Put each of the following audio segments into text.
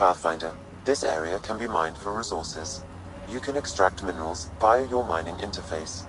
Pathfinder. This area can be mined for resources. You can extract minerals via your mining interface.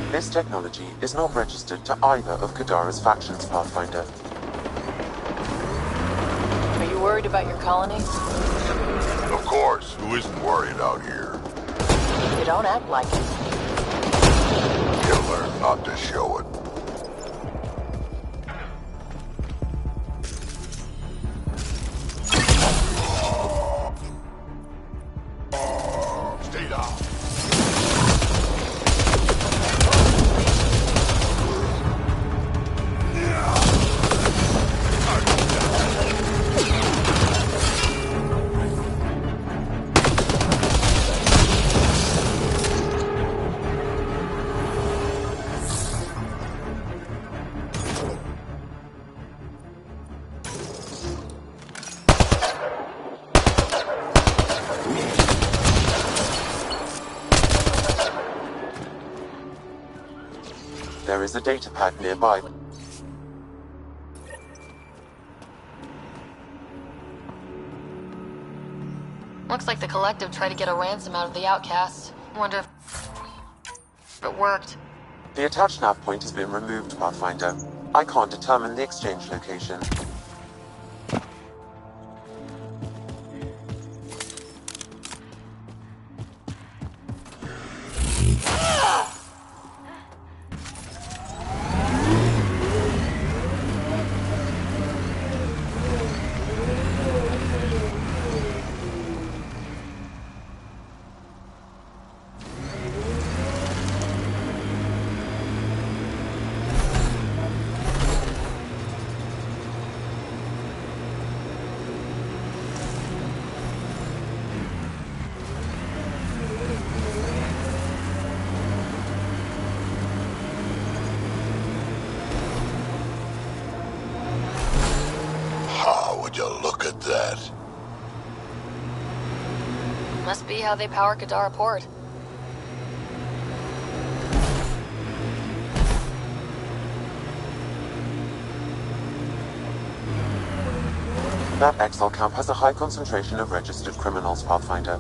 This technology is not registered to either of Kadara's factions, Pathfinder. Are you worried about your colony? Of course. Who isn't worried out here? You don't act like it. You'll learn not to show it. Stay down. There is a data pad nearby. Looks like the Collective tried to get a ransom out of the outcasts. Wonder if it worked. The attached nav point has been removed, Pathfinder. I can't determine the exchange location. Would you look at that? Must be how they power Kadara Port. That exile camp has a high concentration of registered criminals, Pathfinder.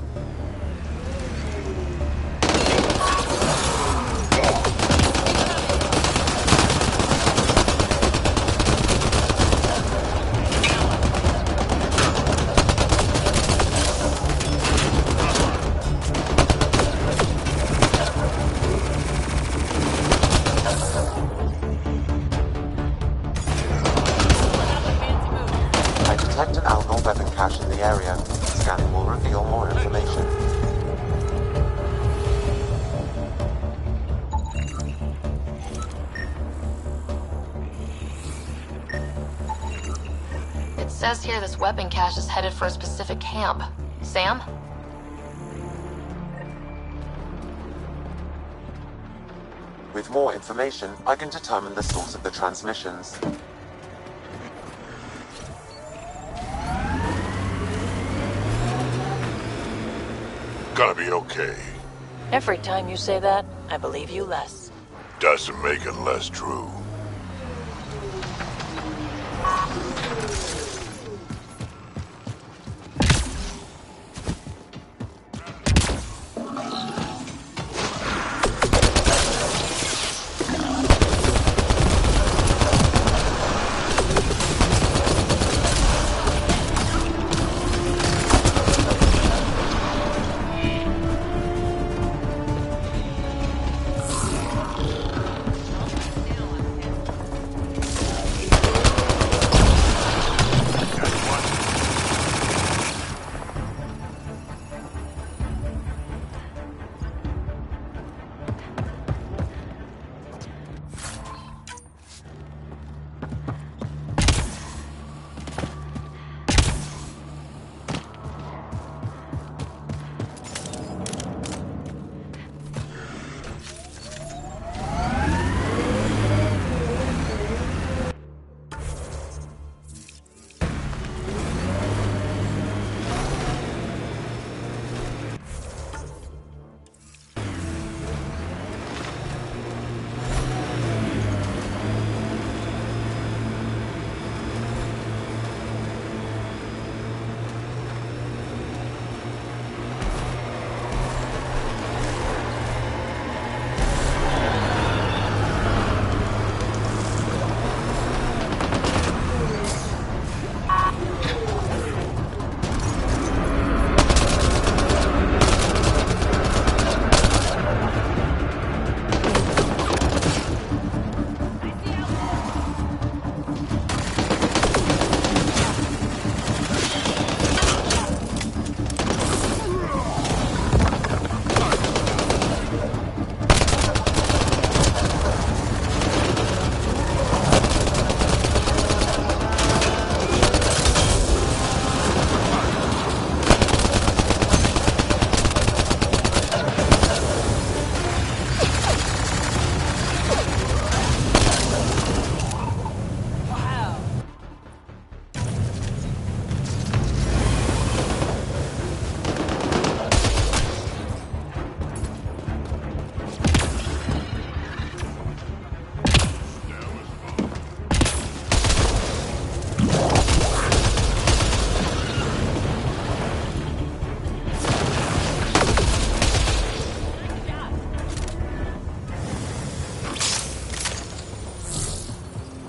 Detect an algal weapon cache in the area. Scanning will reveal more information. It says here this weapon cache is headed for a specific camp. Sam? With more information, I can determine the source of the transmissions. Gonna be okay. Every time you say that, I believe you less. Doesn't make it less true.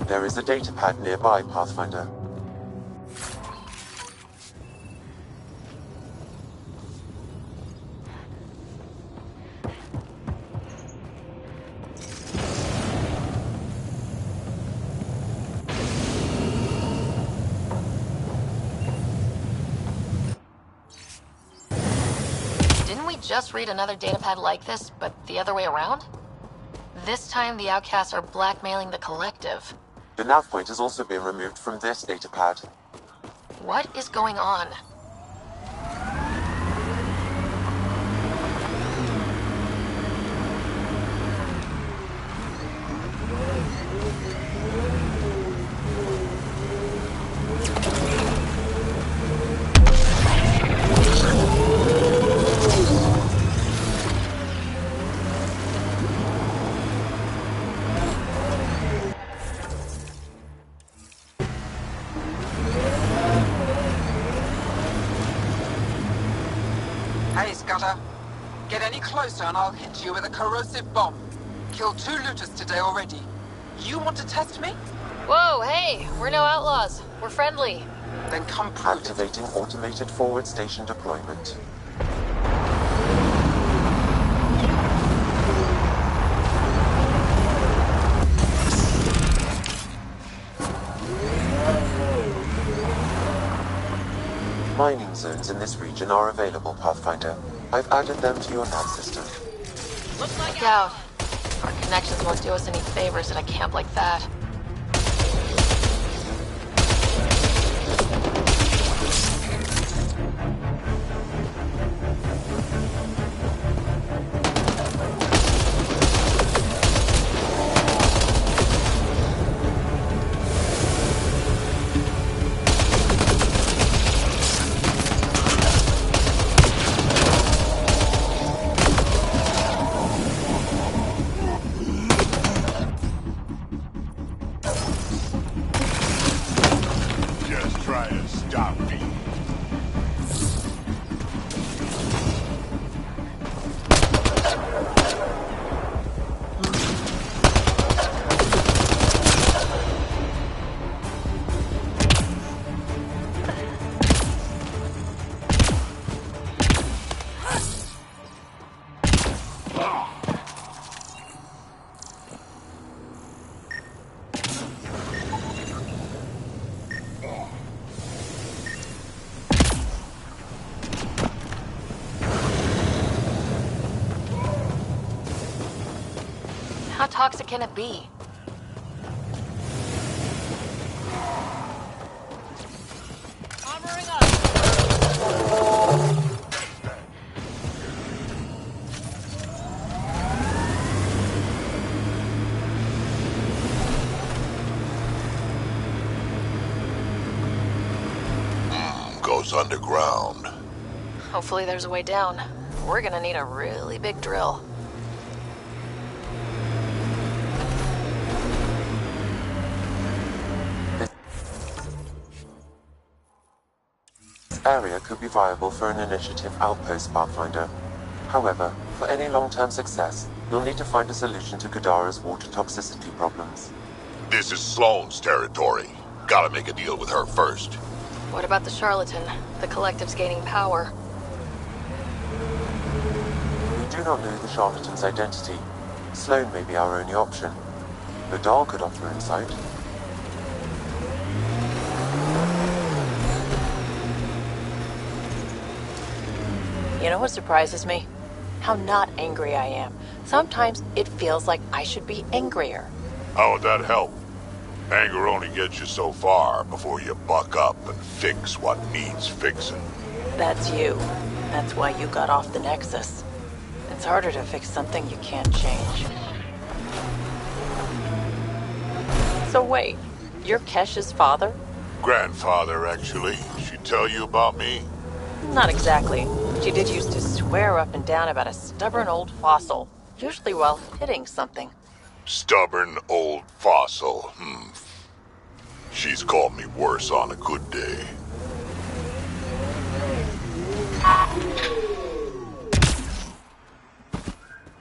There is a datapad nearby, Pathfinder. Didn't we just read another datapad like this, but the other way around? This time the outcasts are blackmailing the collective. The nav point has also been removed from this datapad. What is going on? Hey, Scudder. Get any closer and I'll hit you with a corrosive bomb. Killed 2 looters today already. You want to test me? Whoa, hey, we're no outlaws. We're friendly. Then come prove it. Activating automated forward station deployment. Mining zones in this region are available, Pathfinder. I've added them to your nav system. Look out. Our connections won't do us any favors at a camp like that. Just try to stop me. How toxic can it be? Armoring up! Goes underground. Hopefully there's a way down. We're gonna need a really big drill. This area could be viable for an initiative outpost, Pathfinder. However, for any long-term success, you'll need to find a solution to Kadara's water toxicity problems. This is Sloane's territory. Gotta make a deal with her first. What about the charlatan? The collective's gaining power. We do not know the charlatan's identity. Sloane may be our only option. Badal could offer insight. You know what surprises me? How not angry I am. Sometimes it feels like I should be angrier. How would that help? Anger only gets you so far before you buck up and fix what needs fixing. That's you. That's why you got off the Nexus. It's harder to fix something you can't change. So wait, you're Kesh's father? Grandfather, actually. She tell you about me? Not exactly. She did used to swear up and down about a stubborn old fossil, usually while hitting something. Stubborn old fossil. She's called me worse on a good day.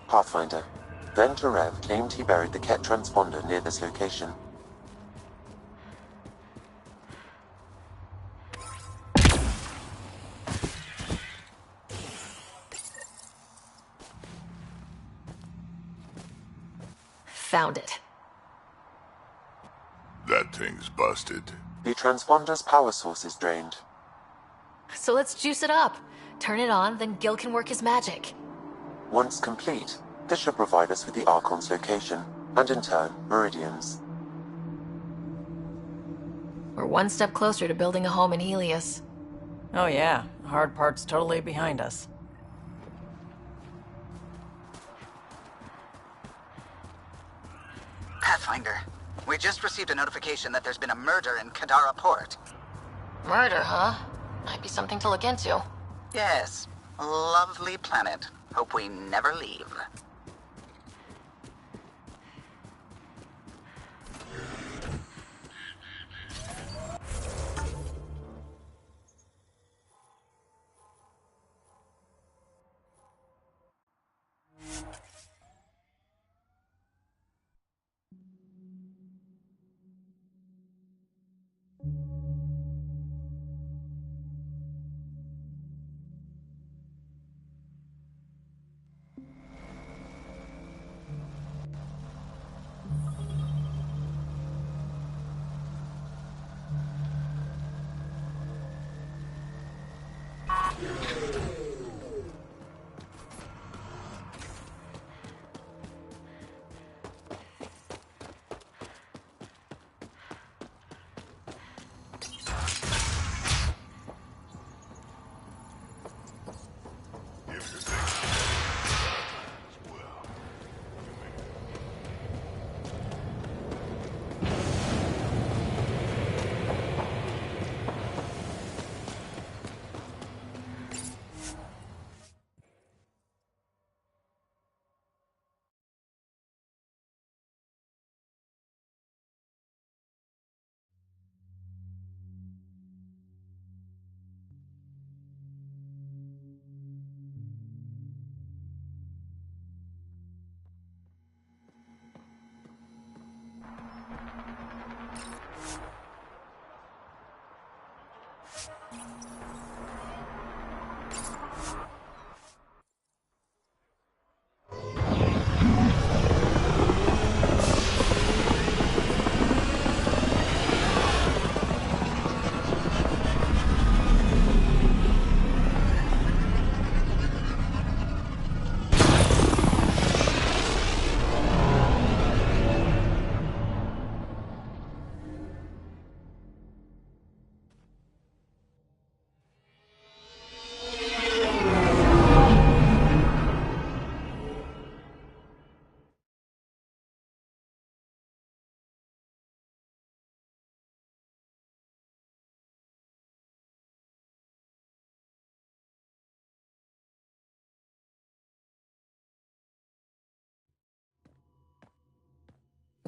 Pathfinder. Ben Terev claimed he buried the Ket transponder near this location. Found it. That thing's busted. The transponder's power source is drained. So let's juice it up. Turn it on, then Gil can work his magic. Once complete, this should provide us with the Archon's location, and in turn, Meridian's. We're one step closer to building a home in Helios. Oh yeah, the hard part's totally behind us. Pathfinder, we just received a notification that there's been a murder in Kadara Port. Murder, huh? Might be something to look into. Yes, lovely planet. Hope we never leave.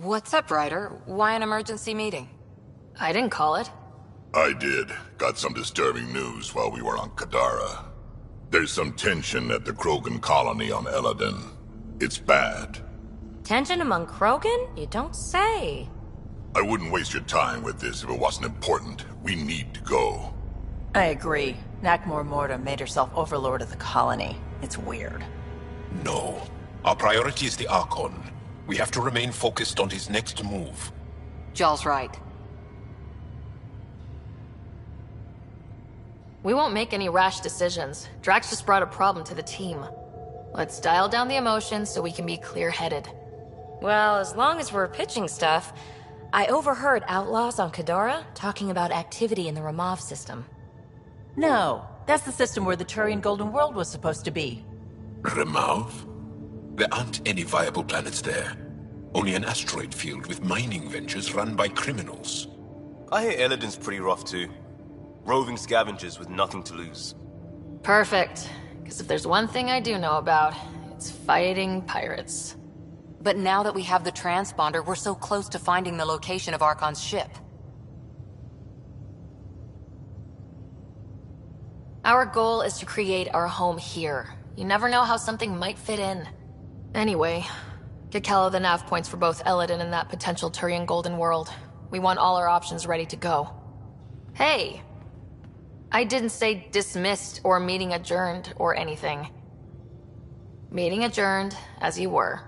What's up, Ryder? Why an emergency meeting? I didn't call it. I did. Got some disturbing news while we were on Kadara. There's some tension at the Krogan colony on Eladin. It's bad. Tension among Krogan? You don't say. I wouldn't waste your time with this if it wasn't important. We need to go. I agree. Nakmor Morta made herself overlord of the colony. It's weird. No. Our priority is the Archon. We have to remain focused on his next move. Jaw's right. We won't make any rash decisions. Drax just brought a problem to the team. Let's dial down the emotions so we can be clear-headed. Well, as long as we're pitching stuff, I overheard outlaws on Kadara talking about activity in the Ramov system. No, that's the system where the Turian Golden World was supposed to be. Remov? There aren't any viable planets there. Only an asteroid field with mining ventures run by criminals. I hear Eladin's pretty rough too. Roving scavengers with nothing to lose. Perfect. Because if there's one thing I do know about, it's fighting pirates. But now that we have the transponder, we're so close to finding the location of Archon's ship. Our goal is to create our home here. You never know how something might fit in. Anyway, get Callow the nav points for both Eladin and that potential Turian Golden World. We want all our options ready to go. Hey! I didn't say dismissed or meeting adjourned or anything. Meeting adjourned, as you were.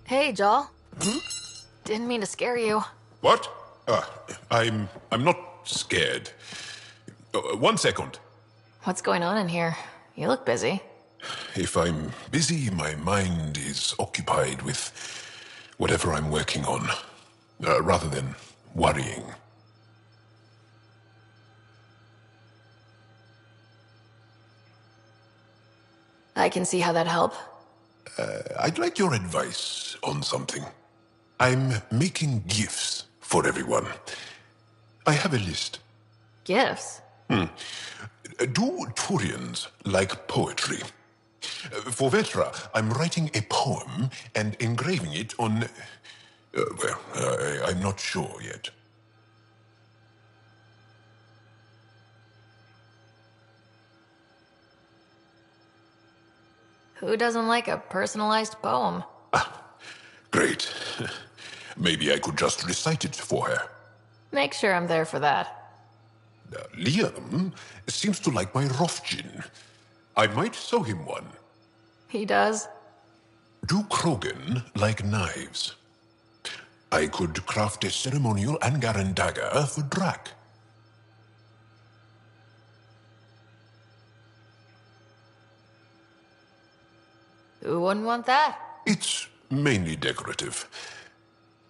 Hey, Joel. Didn't mean to scare you. What? I'm not scared. 1 second. What's going on in here? You look busy. If I'm busy, my mind is occupied with whatever I'm working on, rather than worrying. I can see how that'd help. I'd like your advice on something. I'm making gifts for everyone. I have a list. Gifts? Do Turians like poetry? For Vetra, I'm writing a poem and engraving it on... I'm not sure yet. Who doesn't like a personalized poem? Great. Maybe I could just recite it for her. Make sure I'm there for that. Liam seems to like my Rofgin. I might sew him one. He does? Do Krogan like knives? I could craft a ceremonial Angaran dagger for Drak. Who wouldn't want that? It's mainly decorative.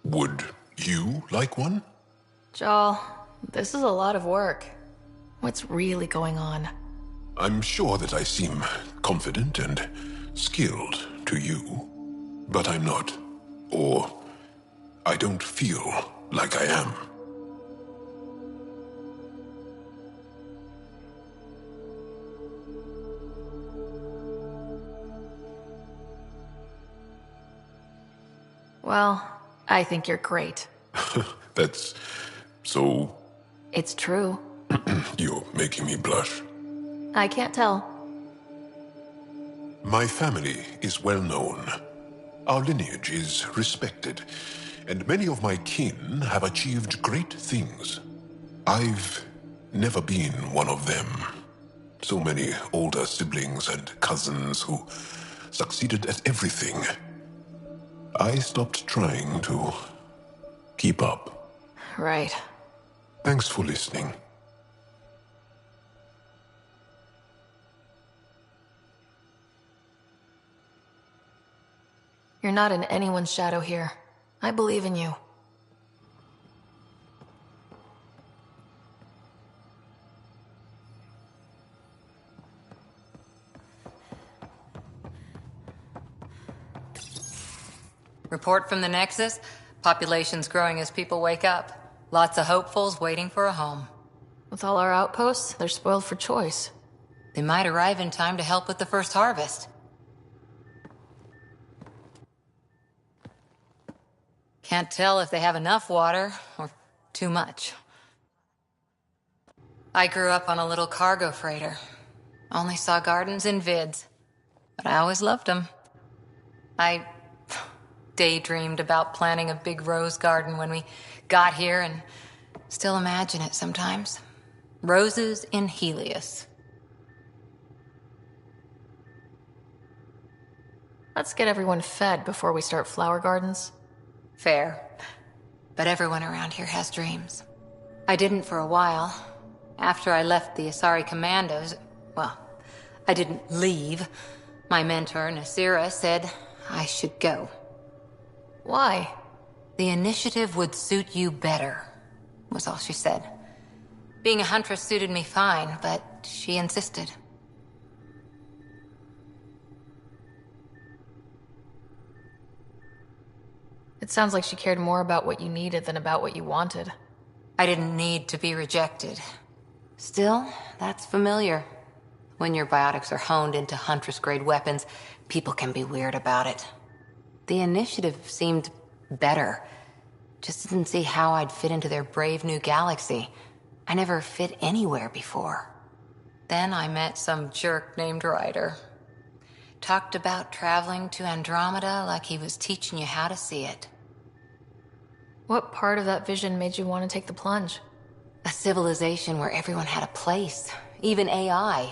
Would you like one? Joel, this is a lot of work. What's really going on? I'm sure that I seem confident and skilled to you, but I'm not. Or I don't feel like I am. Well, I think you're great. That's so... It's true. You're making me blush. I can't tell. My family is well known. Our lineage is respected, and many of my kin have achieved great things. I've never been one of them. So many older siblings and cousins who succeeded at everything. I stopped trying to keep up. Right. Thanks for listening. You're not in anyone's shadow here. I believe in you. Report from the Nexus. Population's growing as people wake up. Lots of hopefuls waiting for a home. With all our outposts, they're spoiled for choice. They might arrive in time to help with the first harvest. Can't tell if they have enough water or too much. I grew up on a little cargo freighter. Only saw gardens in vids, but I always loved them. I daydreamed about planting a big rose garden when we got here and still imagine it sometimes. Roses in Helios. Let's get everyone fed before we start flower gardens. Fair. But everyone around here has dreams. I didn't for a while. After I left the Asari Commandos, well, I didn't leave. My mentor, Nasira, said I should go. Why? The initiative would suit you better, was all she said. Being a huntress suited me fine, but she insisted. It sounds like she cared more about what you needed than about what you wanted. I didn't need to be rejected. Still, that's familiar. When your biotics are honed into Huntress-grade weapons, people can be weird about it. The initiative seemed better. Just didn't see how I'd fit into their brave new galaxy. I never fit anywhere before. Then I met some jerk named Ryder. Talked about traveling to Andromeda like he was teaching you how to see it. What part of that vision made you want to take the plunge? A civilization where everyone had a place, even AI,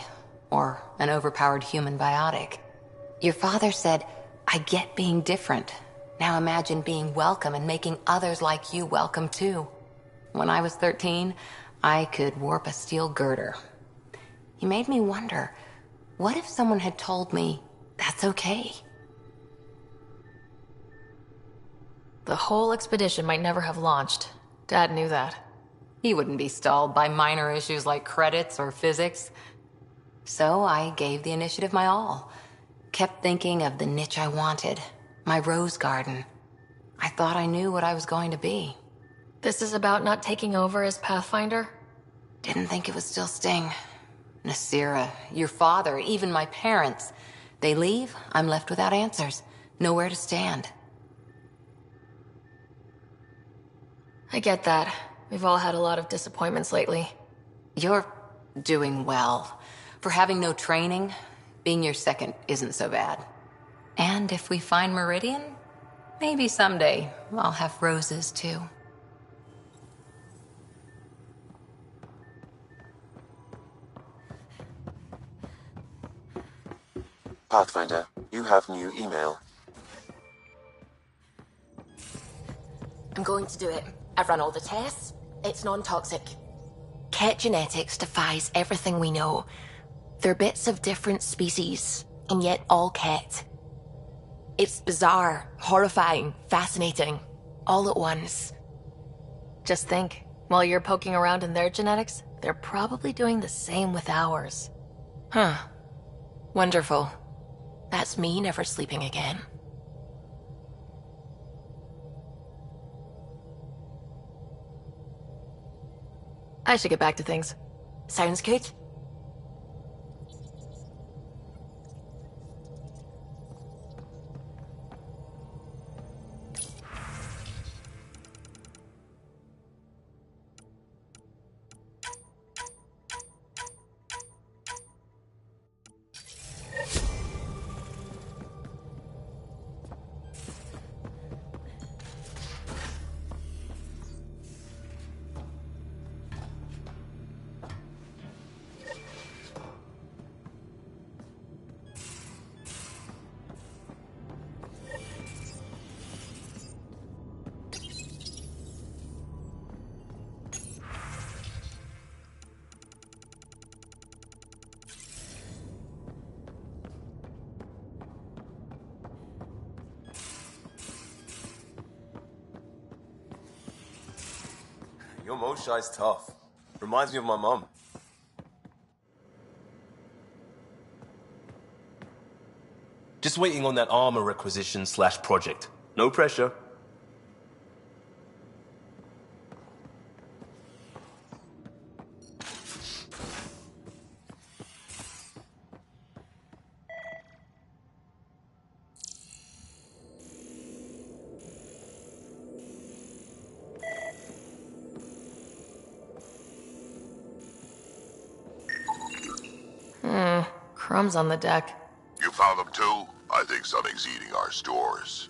or an overpowered human biotic. Your father said, I get being different, Now imagine being welcome and making others like you welcome too. When I was 13, I could warp a steel girder. You made me wonder, what if someone had told me that's okay? The whole expedition might never have launched. Dad knew that. He wouldn't be stalled by minor issues like credits or physics. So I gave the initiative my all. Kept thinking of the niche I wanted, my rose garden. I thought I knew what I was going to be. This is about not taking over as Pathfinder? Didn't think it would still sting. Nasira, your father, even my parents. They leave, I'm left without answers. Nowhere to stand. I get that. We've all had a lot of disappointments lately. You're doing well. For having no training, being your second isn't so bad. And if we find Meridian, maybe someday I'll have roses too. Pathfinder, you have new email. I'm going to do it. I've run all the tests. It's non-toxic. Ket genetics defies everything we know. They're bits of different species, and yet all Ket. It's bizarre, horrifying, fascinating, all at once. Just think, while you're poking around in their genetics, they're probably doing the same with ours. Huh. Wonderful. That's me never sleeping again. I should get back to things. Sounds good. Your Moshai's tough. Reminds me of my mom. Just waiting on that armor requisition / project. No pressure. Crumbs on the deck. You found them too? I think something's eating our stores.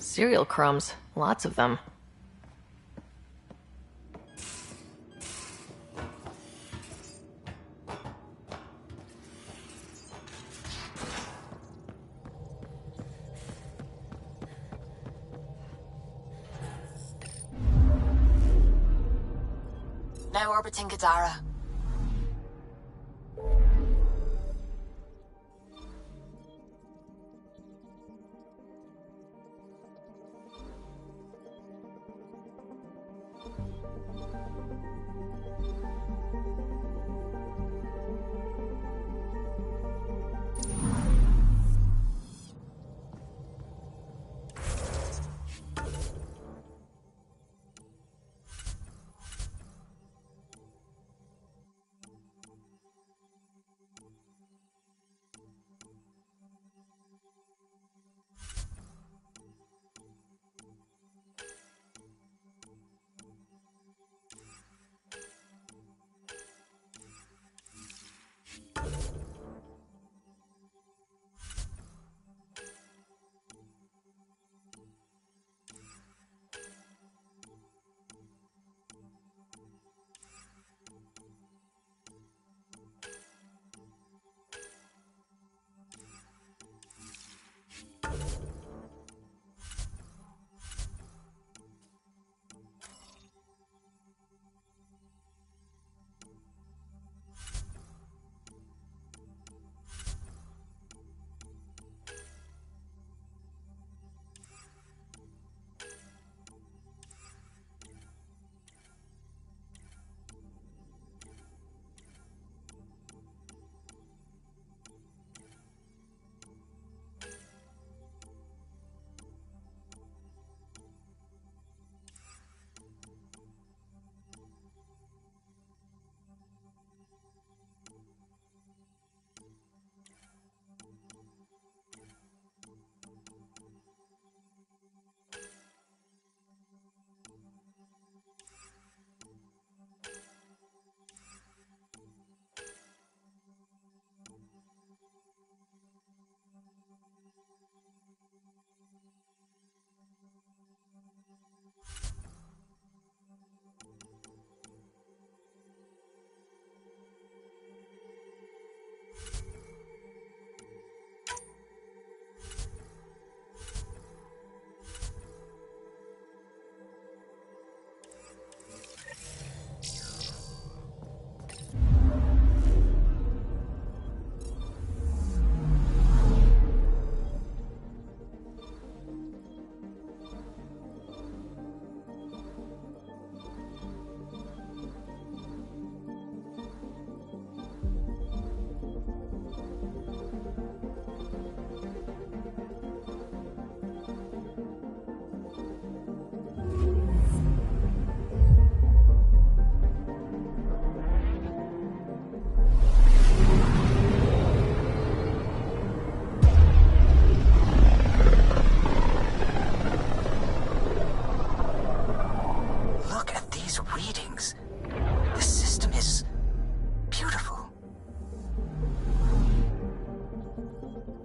Cereal crumbs. Lots of them. Now orbiting Gadara.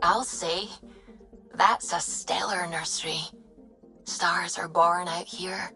I'll say, that's a stellar nursery. Stars are born out here.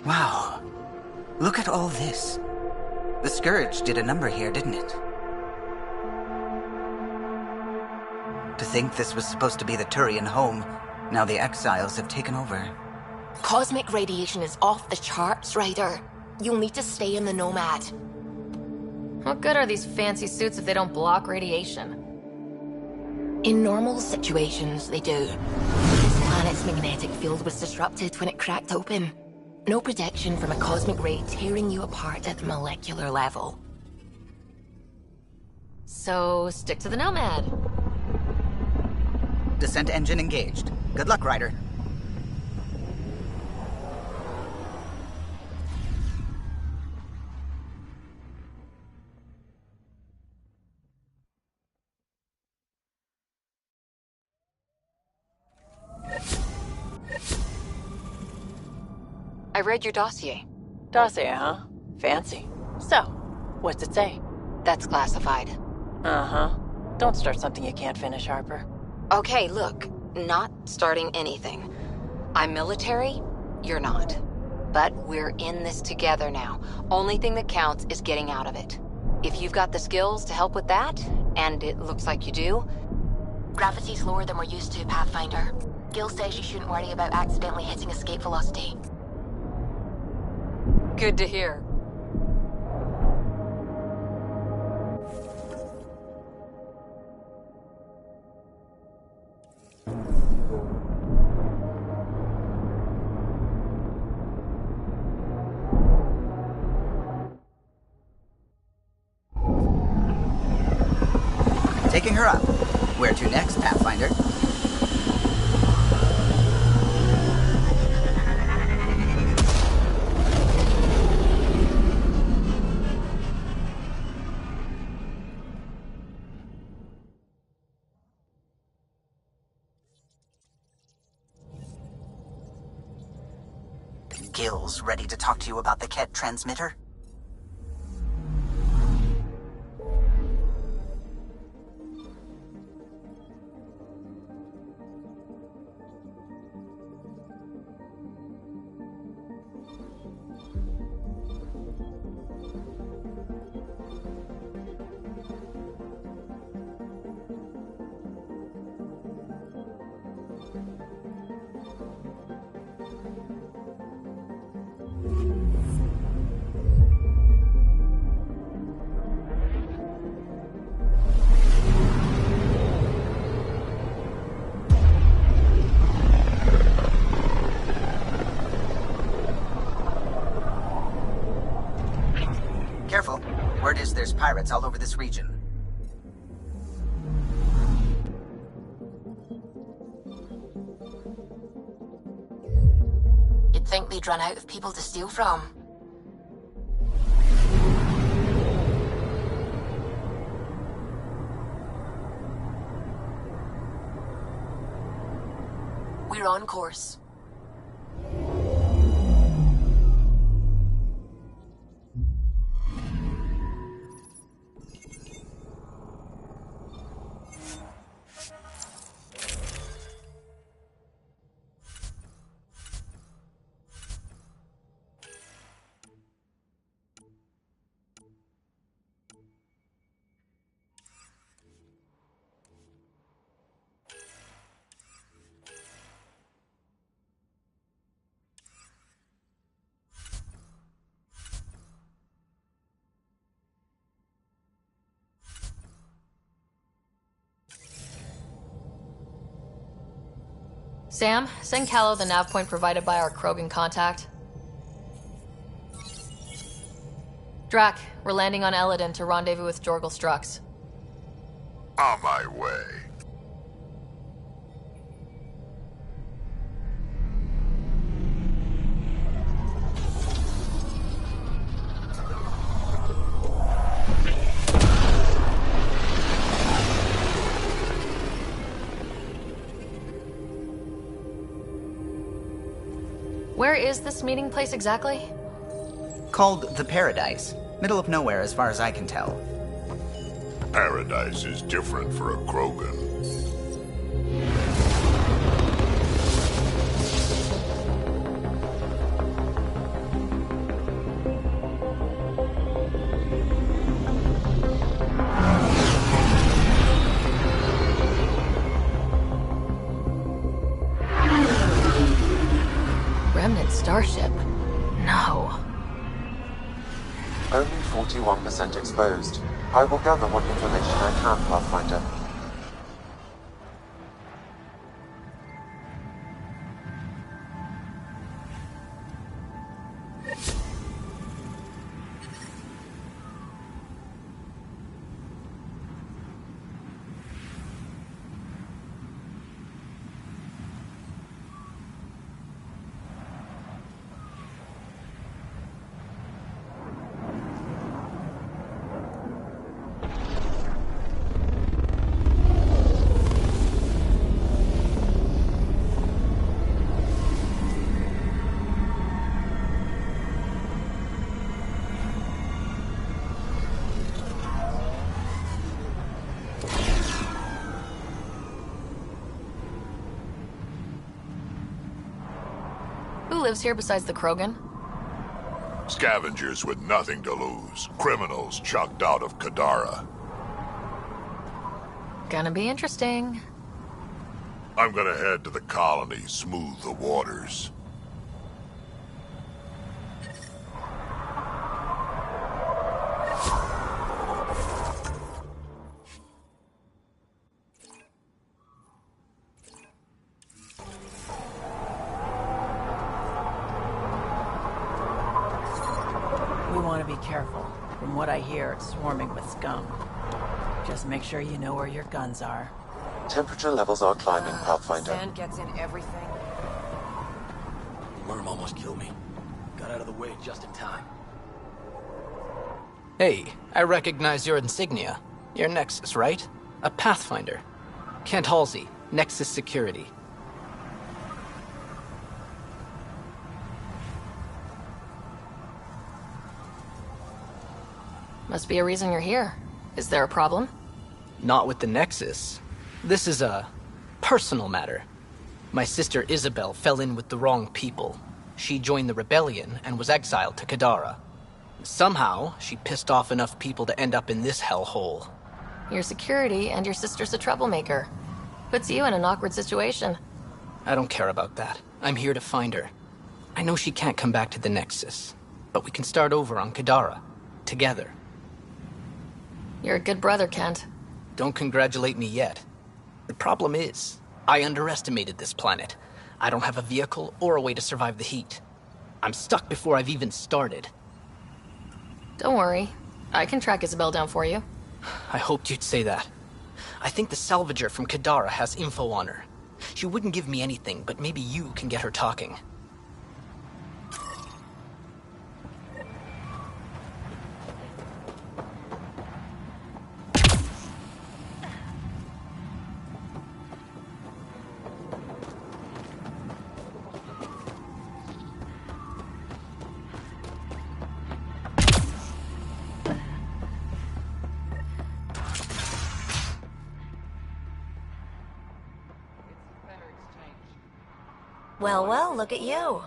Wow. Look at all this. The Scourge did a number here, didn't it? To think this was supposed to be the Turian home, now the Exiles have taken over. Cosmic radiation is off the charts, Ryder. You'll need to stay in the Nomad. What good are these fancy suits if they don't block radiation? In normal situations, they do. This planet's magnetic field was disrupted when it cracked open. No protection from a cosmic ray tearing you apart at the molecular level. So, stick to the Nomad. Descent engine engaged. Good luck, Ryder. I read your dossier. Dossier, huh? Fancy. So, what's it say? That's classified. Uh-huh. Don't start something you can't finish, Harper. Okay, look, not starting anything. I'm military, you're not. But we're in this together now. Only thing that counts is getting out of it. If you've got the skills to help with that, and it looks like you do... Gravity's lower than we're used to, Pathfinder. Gil says you shouldn't worry about accidentally hitting escape velocity. Good to hear. Taking her up. Where to next, Pathfinder? Gil's ready to talk to you about the Ket transmitter? Careful. Word is there's pirates all over this region. You'd think they'd run out of people to steal from. We're on course. Sam, send Callow the nav point provided by our Krogan contact. Drac, we're landing on Eladin to rendezvous with Jorgal Strux. On my way. Where is this meeting place exactly? Called the Paradise. Middle of nowhere as far as I can tell. Paradise is different for a Krogan. Remnant starship? No. Only 41% exposed. I will gather what information I can, Pathfinder. Who lives here besides the Krogan? Scavengers with nothing to lose. Criminals chucked out of Kadara. Gonna be interesting. I'm gonna head to the colony, smooth the waters. We want to be careful. From what I hear, it's swarming with scum. Just make sure you know where your guns are. Temperature levels are climbing, Pathfinder. Sand gets in everything. Worm almost killed me. Got out of the way just in time. Hey, I recognize your insignia. You're Nexus, right? A Pathfinder. Kent Halsey, Nexus Security. Must be a reason you're here. Is there a problem? Not with the Nexus. This is a personal matter. My sister Isabel fell in with the wrong people. She joined the rebellion and was exiled to Kadara. Somehow, she pissed off enough people to end up in this hellhole. Your security and your sister's a troublemaker. Puts you in an awkward situation. I don't care about that. I'm here to find her. I know she can't come back to the Nexus, but we can start over on Kadara. Together. You're a good brother, Kent. Don't congratulate me yet. The problem is, I underestimated this planet. I don't have a vehicle or a way to survive the heat. I'm stuck before I've even started. Don't worry. I can track Isabel down for you. I hoped you'd say that. I think the salvager from Kadara has info on her. She wouldn't give me anything, but maybe you can get her talking. Well, well, look at you.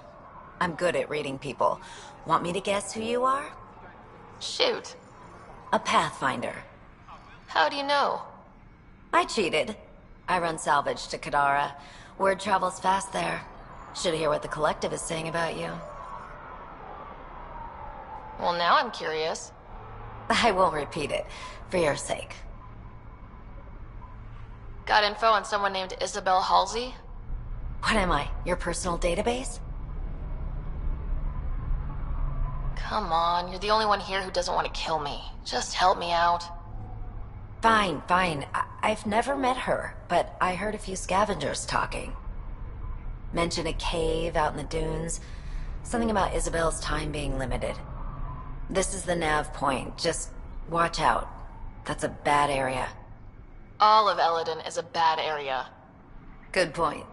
I'm good at reading people. Want me to guess who you are? Shoot. A Pathfinder. How do you know? I cheated. I run salvage to Kadara. Word travels fast there. Should hear what the Collective is saying about you. Well, now I'm curious. I won't repeat it, for your sake. Got info on someone named Isabel Halsey? What am I, your personal database? Come on, you're the only one here who doesn't want to kill me. Just help me out. Fine, fine. I've never met her, but I heard a few scavengers talking. Mention a cave out in the dunes. Something about Isabel's time being limited. This is the nav point. Just watch out. That's a bad area. All of Eladin is a bad area. Good point.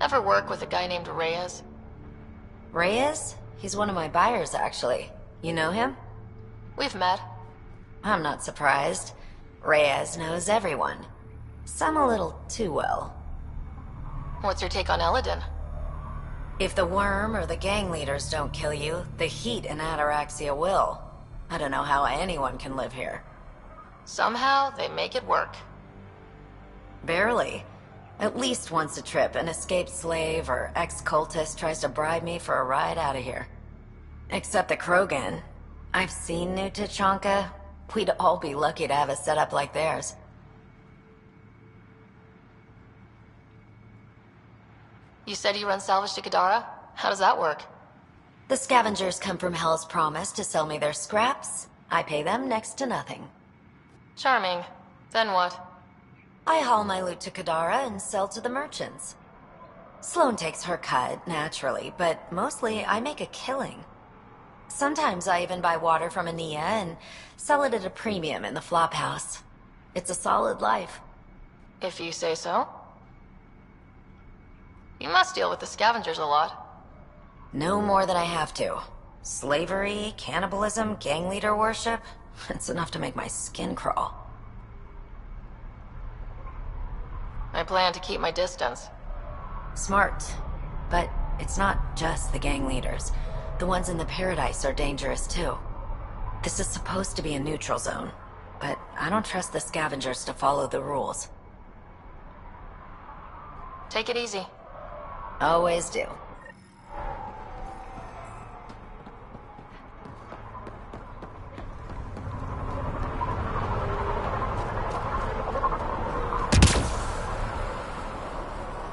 Ever work with a guy named Reyes? Reyes? He's one of my buyers, actually. You know him? We've met. I'm not surprised. Reyes knows everyone. Some a little too well. What's your take on Eladin? If the worm or the gang leaders don't kill you, the heat in Ataraxia will. I don't know how anyone can live here. Somehow, they make it work. Barely. At least once a trip, an escaped slave or ex-cultist tries to bribe me for a ride out of here. Except the Krogan. I've seen New Tachanka. We'd all be lucky to have a setup like theirs. You said you run salvage to Kadara? How does that work? The scavengers come from Hell's Promise to sell me their scraps. I pay them next to nothing. Charming. Then what? I haul my loot to Kadara and sell to the merchants. Sloane takes her cut, naturally, but mostly I make a killing. Sometimes I even buy water from Ania and sell it at a premium in the flophouse. It's a solid life. If you say so. You must deal with the scavengers a lot. No more than I have to. Slavery, cannibalism, gang leader worship. It's enough to make my skin crawl. I plan to keep my distance. Smart. But it's not just the gang leaders. The ones in the Paradise are dangerous too. This is supposed to be a neutral zone, but I don't trust the scavengers to follow the rules. Take it easy. Always do.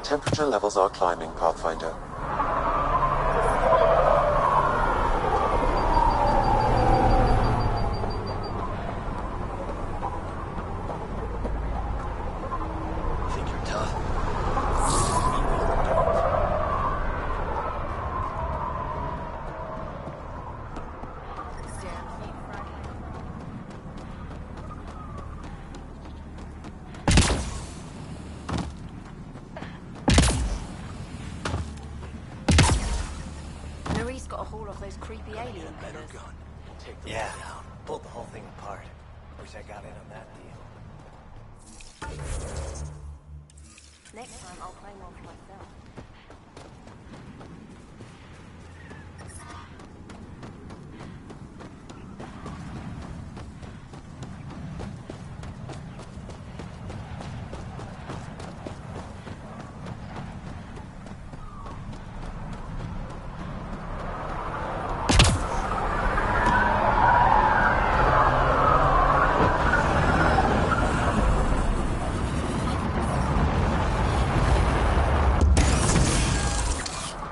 Temperature levels are climbing, Pathfinder. Think you're tough? Nerys got a hold of those creepy alien Better killers. gun. Take the yeah. Down. Pulled the whole thing apart. Wish I got in on that deal. Next time I'll claim one for myself.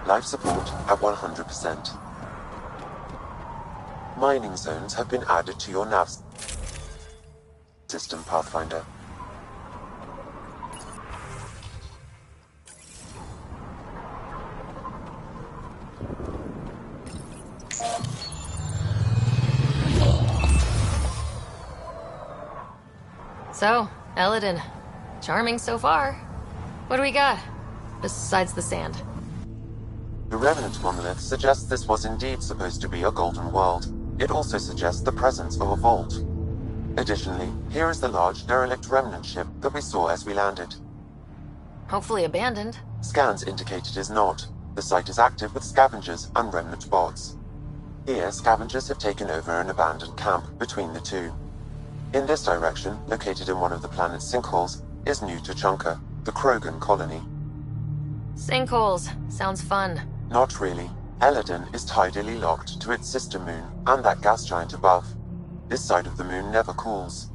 Life support at 100%. Mining zones have been added to your nav system, Pathfinder. So, Eladin. Charming so far. What do we got? Besides the sand. The Revenant monolith suggests this was indeed supposed to be a golden world. It also suggests the presence of a vault. Additionally, here is the large derelict remnant ship that we saw as we landed. Hopefully abandoned. Scans indicate it is not. The site is active with scavengers and remnant bots. Here, scavengers have taken over an abandoned camp between the two. In this direction, located in one of the planet's sinkholes, is New Tuchanka, the Krogan colony. Sinkholes. Sounds fun. Not really. Eladin is tidally locked to its sister moon and that gas giant above. This side of the moon never cools.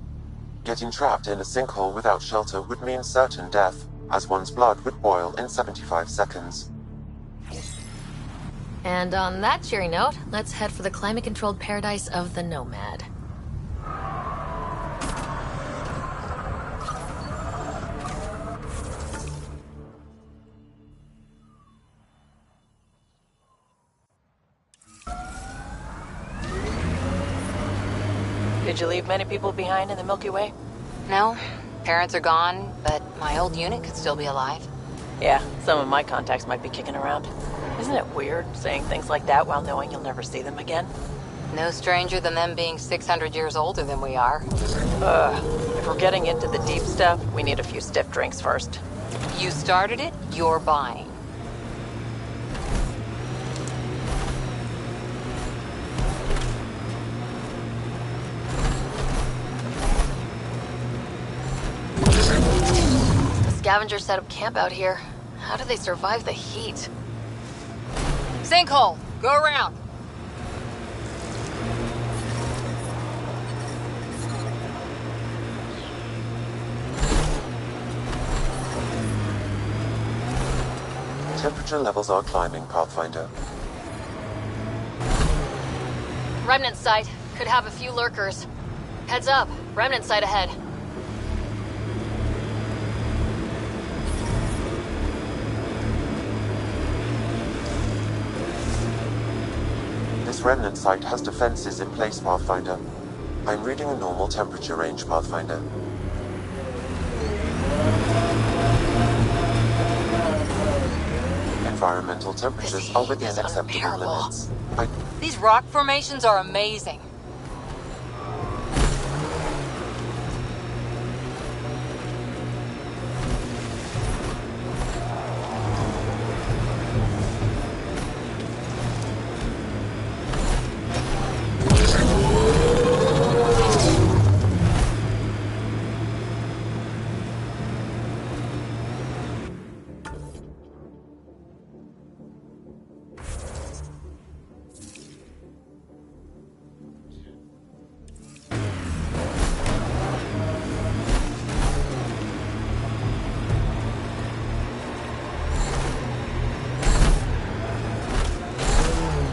Getting trapped in a sinkhole without shelter would mean certain death, as one's blood would boil in 75 seconds. And on that cheery note, let's head for the climate-controlled paradise of the Nomad. Did you leave many people behind in the Milky Way? No. Parents are gone, but my old unit could still be alive. Yeah, some of my contacts might be kicking around. Isn't it weird saying things like that while knowing you'll never see them again? No stranger than them being 600 years older than we are. If we're getting into the deep stuff, we need a few stiff drinks first. You started it, you're buying. Scavengers set up camp out here. How do they survive the heat? Sinkhole! Go around! Temperature levels are climbing, Pathfinder. Remnant site. Could have a few lurkers. Heads up. Remnant site ahead. This remnant site has defenses in place, Pathfinder. I'm reading a normal temperature range, Pathfinder. Environmental temperatures are within acceptable limits. These rock formations are amazing.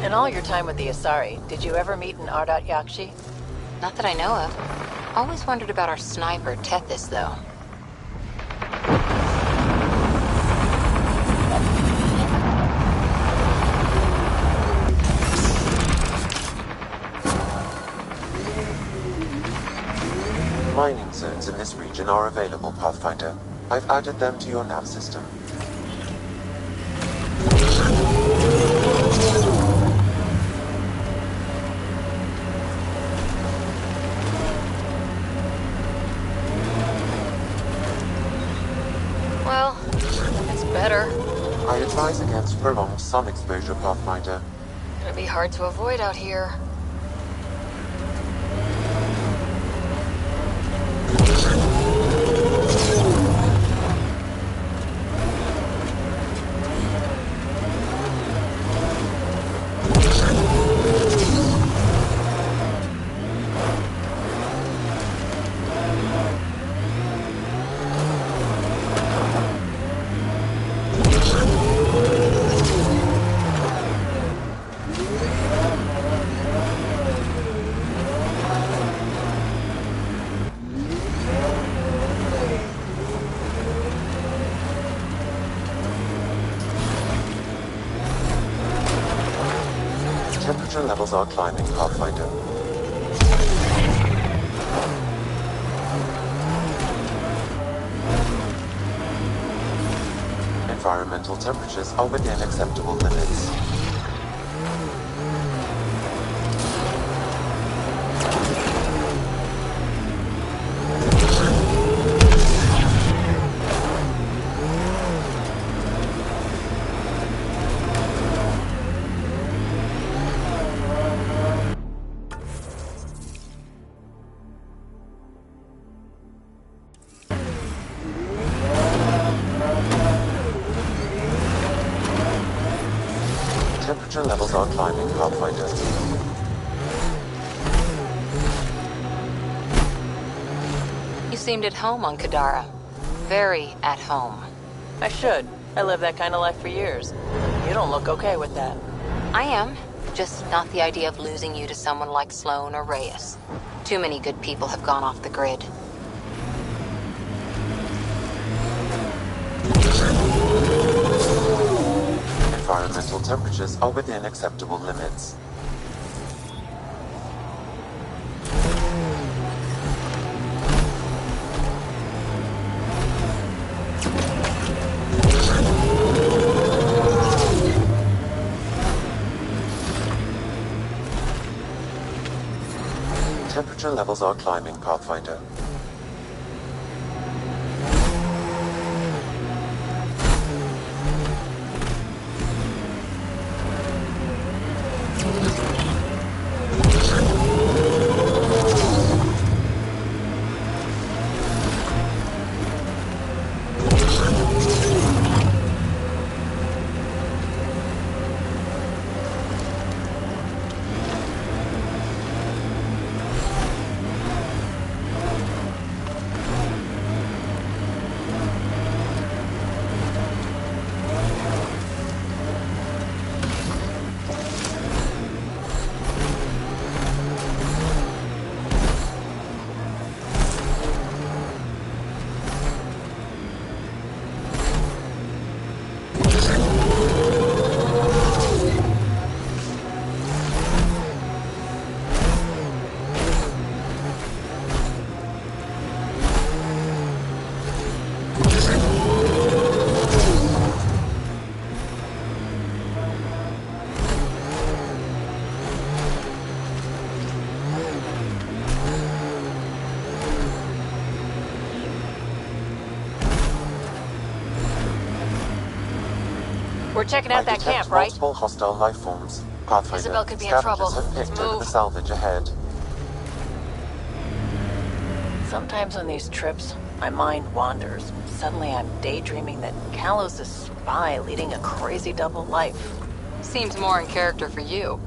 In all your time with the Asari, did you ever meet an Ardat Yakshi? Not that I know of. Always wondered about our sniper, Tethys, though. Mining zones in this region are available, Pathfinder. I've added them to your nav system. Well, it's better. I advise against prolonged sun exposure, Pathfinder. It'll be hard to avoid out here. Temperature levels are climbing, Pathfinder. Environmental temperatures are within acceptable limits. Temperature levels are climbing, Pathfinder. You seemed at home on Kadara. Very at home. I should. I lived that kind of life for years. You don't look okay with that. I am. Just not the idea of losing you to someone like Sloan or Reyes. Too many good people have gone off the grid. Environmental temperatures are within acceptable limits. Temperature levels are climbing, Pathfinder. We're checking out that camp, right? Multiple hostile life forms. Pathfinder, Isabel could be in scavengers trouble. have picked Let's over move. the salvage ahead. Sometimes on these trips, my mind wanders. Suddenly I'm daydreaming that Callow's a spy leading a crazy double life. Seems more in character for you.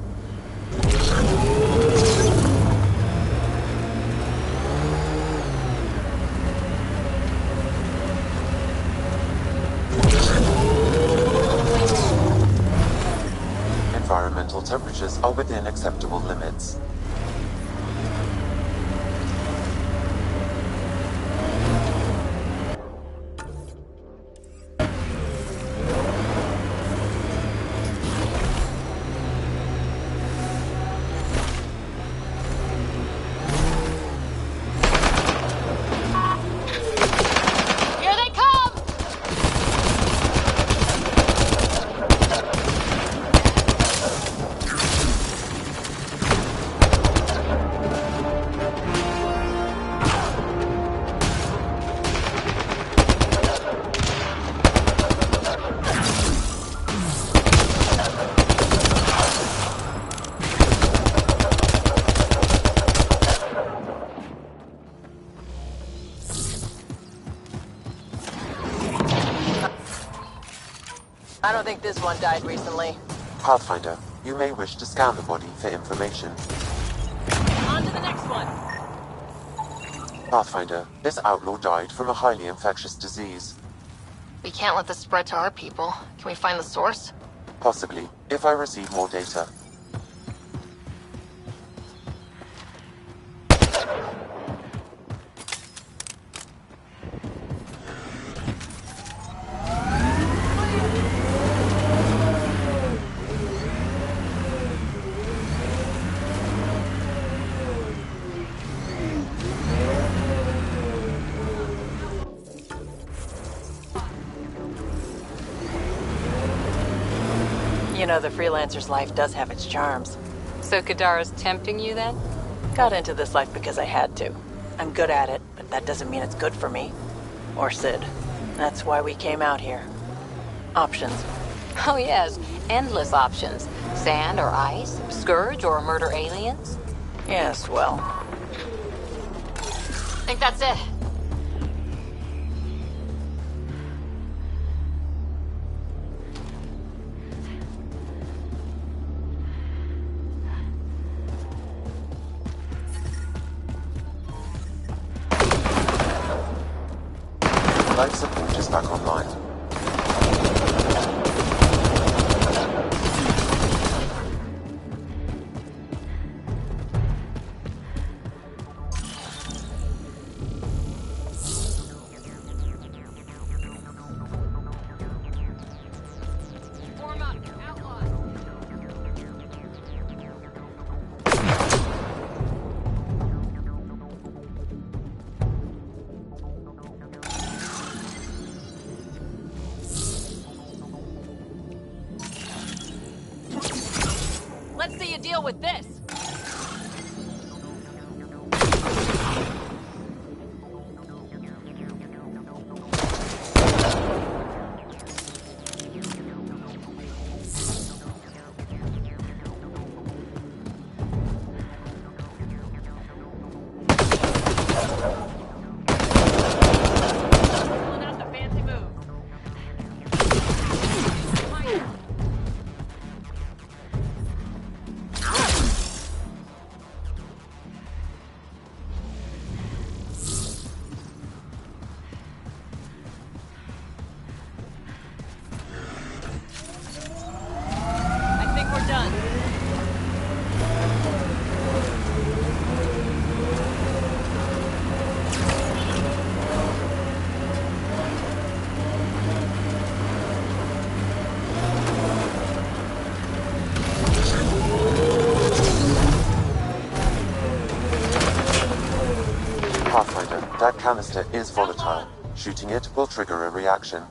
Environmental temperatures are within acceptable limits. Here they come! I don't think this one died recently. Pathfinder, you may wish to scan the body for information. On to the next one. Pathfinder, this outlaw died from a highly infectious disease. We can't let this spread to our people. Can we find the source? Possibly, if I receive more data. You know, the freelancer's life does have its charms. So Kadara's tempting you then? Got into this life because I had to. I'm good at it, but that doesn't mean it's good for me. Or Sid. That's why we came out here. Options. Oh yes, endless options. Sand or ice, scourge or murder aliens. Yes, well. Think that's it. Life support is back online. Let's see you deal with this! Pulling out the fancy moves. I think we're done. Pathfinder, that canister is volatile. Shooting it will trigger a reaction.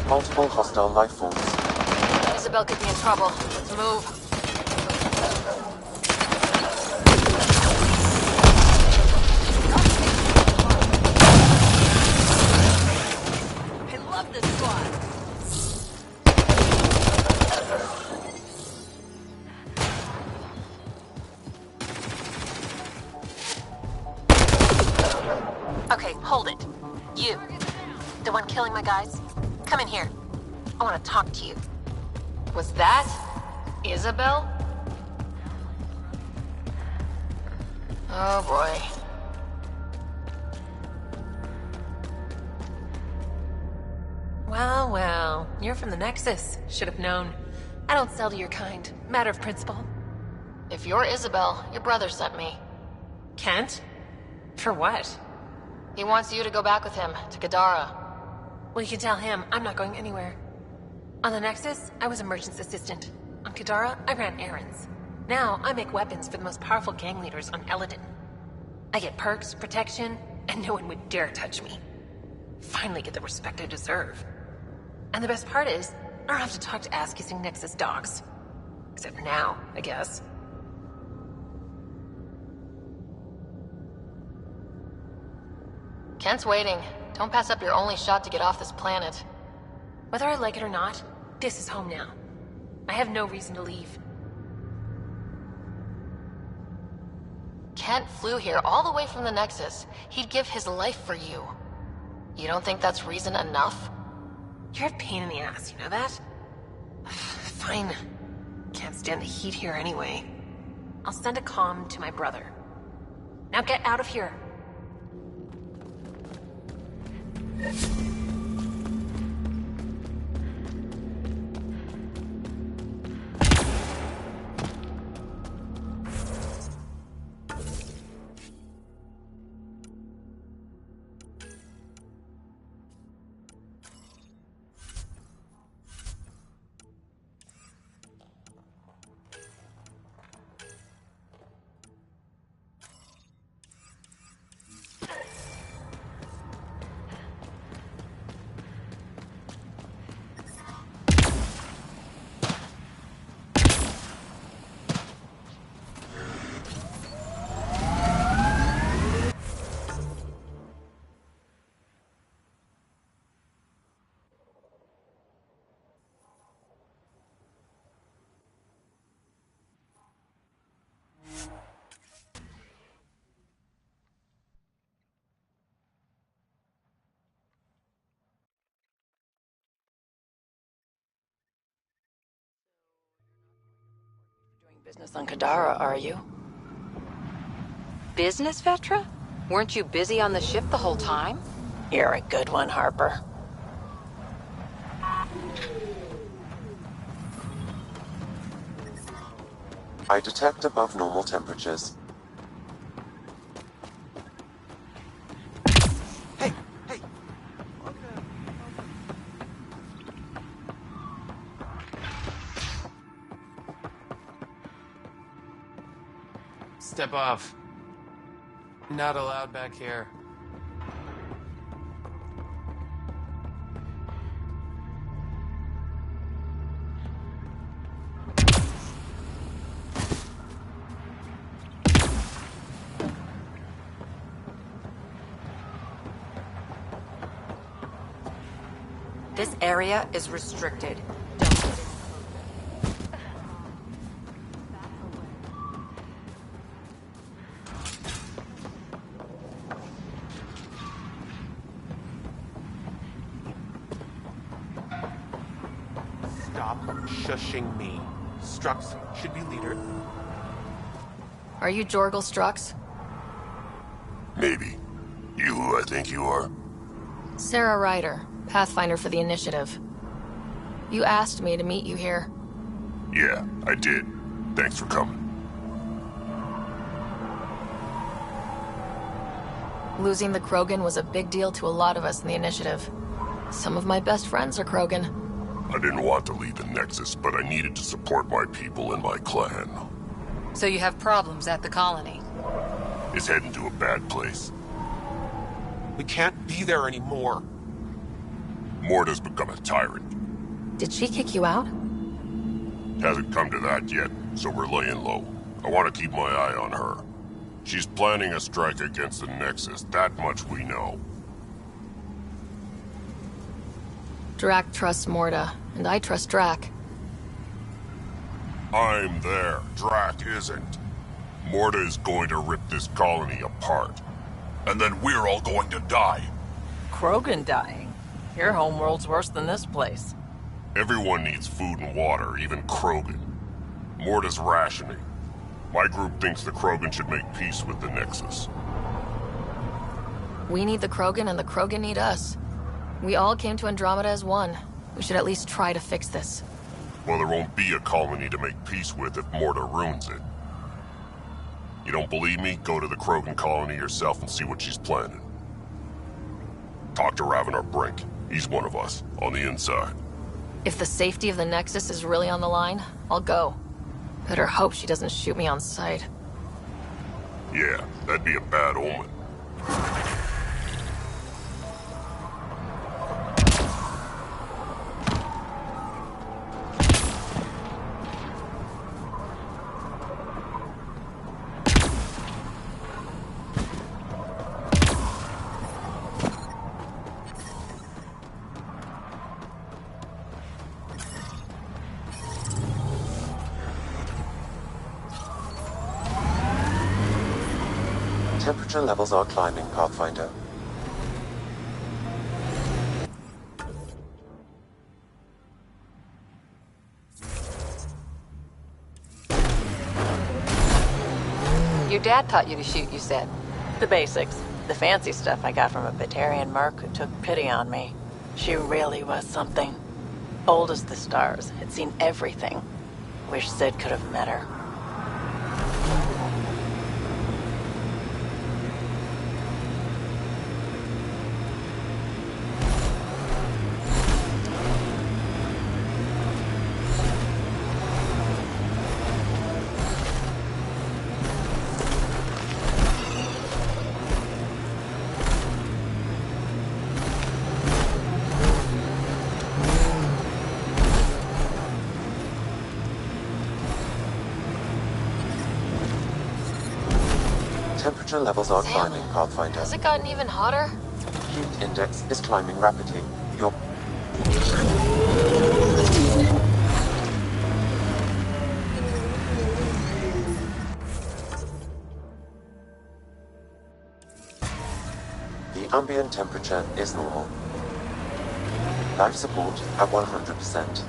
Multiple hostile life forms. Isabel could be in trouble. Let's move. I love this squad. Okay, hold it. You. The one killing my guys? Come in here. I want to talk to you. Was that Isabel? Oh boy. Well, well. You're from the Nexus. Should have known. I don't sell to your kind. Matter of principle. If you're Isabel, your brother sent me. Kent? For what? He wants you to go back with him, to Kadara. Well, you can tell him I'm not going anywhere. On the Nexus, I was a merchant's assistant. On Kadara, I ran errands. Now, I make weapons for the most powerful gang leaders on Eladin. I get perks, protection, and no one would dare touch me. Finally get the respect I deserve. And the best part is, I don't have to talk to ass-kissing Nexus dogs. Except now, I guess. Kent's waiting. Don't pass up your only shot to get off this planet. Whether I like it or not, this is home now. I have no reason to leave. Kent flew here all the way from the Nexus. He'd give his life for you. You don't think that's reason enough? You're a pain in the ass, you know that? Fine. Can't stand the heat here anyway. I'll send a comm to my brother. Now get out of here. Business on Kadara, are you? Business, Vetra? Weren't you busy on the ship the whole time? You're a good one, Harper. I detect above normal temperatures. Step off. Not allowed back here. This area is restricted. Stop shushing me. Strux should be leader. Are you Jorgal Strux? Maybe. You who I think you are? Sarah Ryder, Pathfinder for the Initiative. You asked me to meet you here. Yeah, I did. Thanks for coming. Losing the Krogan was a big deal to a lot of us in the Initiative. Some of my best friends are Krogan. I didn't want to leave the Nexus, but I needed to support my people and my clan. So you have problems at the colony? It's heading to a bad place. We can't be there anymore. Morta's become a tyrant. Did she kick you out? Hasn't come to that yet, so we're laying low. I want to keep my eye on her. She's planning a strike against the Nexus, that much we know. Drac trusts Morta, and I trust Drac. I'm there. Drac isn't. Morta is going to rip this colony apart. And then we're all going to die. Krogan dying? Your homeworld's worse than this place. Everyone needs food and water, even Krogan. Morta's rationing. My group thinks the Krogan should make peace with the Nexus. We need the Krogan, and the Krogan need us. We all came to Andromeda as one. We should at least try to fix this. Well, there won't be a colony to make peace with if Morta ruins it. You don't believe me? Go to the Krogan colony yourself and see what she's planning. Talk to Ravenar Brink. He's one of us, on the inside. If the safety of the Nexus is really on the line, I'll go. Better hope she doesn't shoot me on sight. Yeah, that'd be a bad omen. Temperature levels are climbing, Pathfinder. Your dad taught you to shoot, you said. The basics. The fancy stuff I got from a Batarian merc who took pity on me. She really was something. Old as the stars, had seen everything. Wish Sid could have met her. Temperature levels are climbing, Pathfinder. Has it gotten even hotter? Heat index is climbing rapidly. Your... The ambient temperature is normal. Life support at 100%.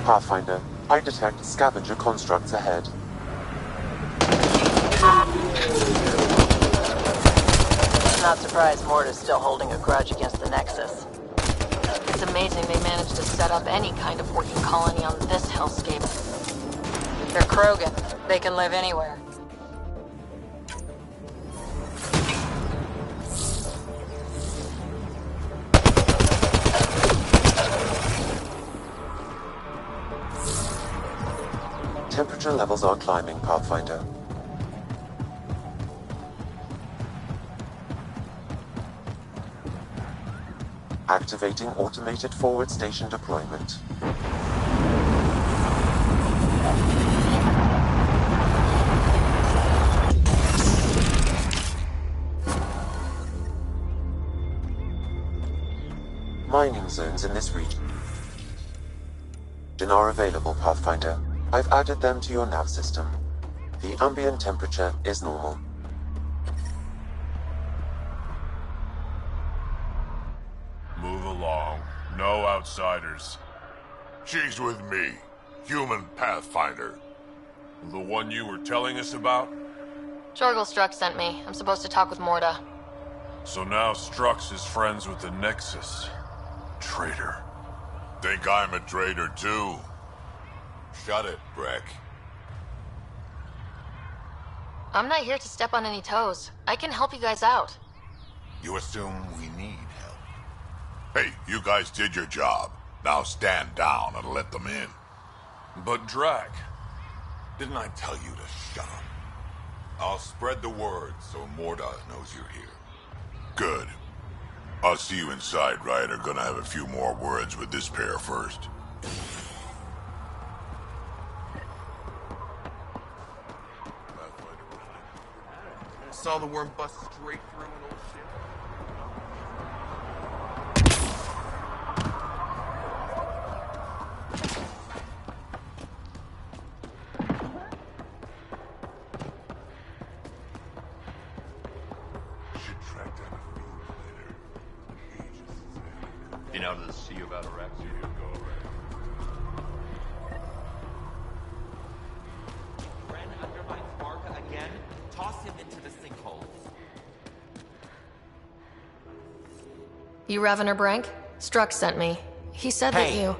Pathfinder, I detect scavenger constructs ahead. Not surprised Morta's still holding a grudge against the Nexus. It's amazing they managed to set up any kind of working colony on this hellscape. They're Krogan. They can live anywhere. Temperature levels are climbing, Pathfinder. Activating automated forward station deployment. Mining zones in this region are available, Pathfinder. I've added them to your nav system. The ambient temperature is normal. Move along. No outsiders. She's with me. Human Pathfinder. The one you were telling us about? Jorgel Strux sent me. I'm supposed to talk with Morta. So now Strux is friends with the Nexus. Traitor. Think I'm a traitor too? Shut it, Breck. I'm not here to step on any toes. I can help you guys out. You assume we need help. Hey, you guys did your job. Now stand down and let them in. But Drac, didn't I tell you to shut up? I'll spread the word so Morta knows you're here. Good. I'll see you inside, Ryder. Gonna have a few more words with this pair first. Saw the worm bust straight through an old ship. Should track down a field later. Been out of the sea about Iraq? Ren undermines Marka again. Toss him into the sinkhole. You Revener Brank? Strux sent me. He said that you...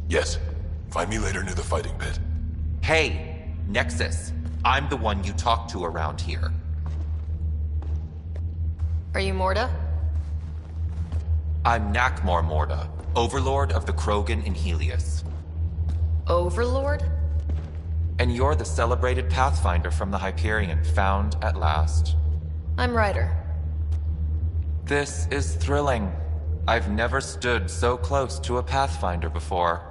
Yes. Find me later near the fighting pit. Hey, Nexus. I'm the one you talk to around here. Are you Morta? I'm Nakmor Morta, Overlord of the Krogan in Helios. Overlord? And you're the celebrated Pathfinder from the Hyperion, found at last. I'm Ryder. This is thrilling. I've never stood so close to a Pathfinder before.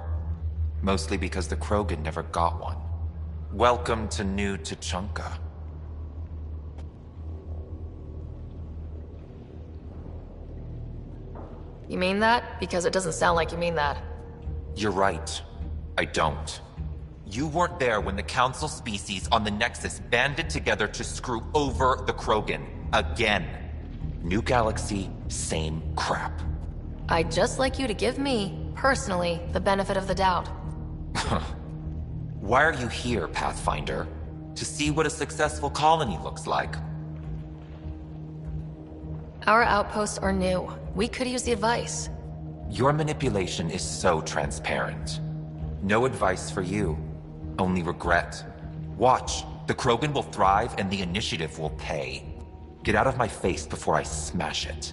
Mostly because the Krogan never got one. Welcome to New Tuchanka. You mean that? Because it doesn't sound like you mean that. You're right. I don't. You weren't there when the Council species on the Nexus banded together to screw over the Krogan. Again. New galaxy, same crap. I'd just like you to give me, personally, the benefit of the doubt. Why are you here, Pathfinder? To see what a successful colony looks like. Our outposts are new. We could use the advice. Your manipulation is so transparent. No advice for you. Only regret. Watch. The Krogan will thrive and the initiative will pay. Get out of my face before I smash it.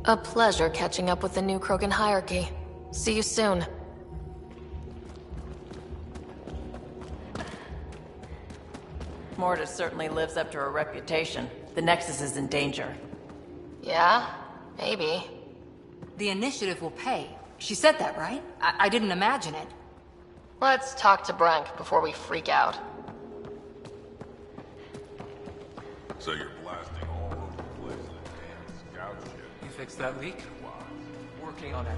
A pleasure catching up with the new Krogan hierarchy. See you soon. Mortis certainly lives up to her reputation. The Nexus is in danger. Yeah? Maybe. The initiative will pay. She said that, right? I didn't imagine it. Let's talk to Brank before we freak out. So you're blasting all over the place in a damn scout ship. You fixed that leak? Working on it.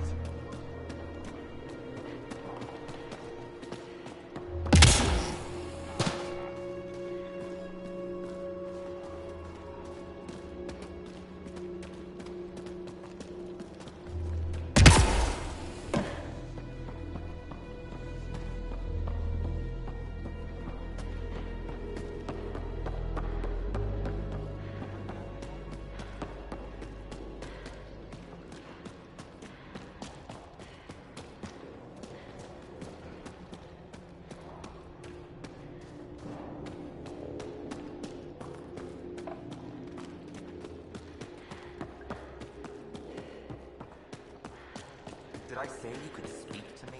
Did I say you could speak to me?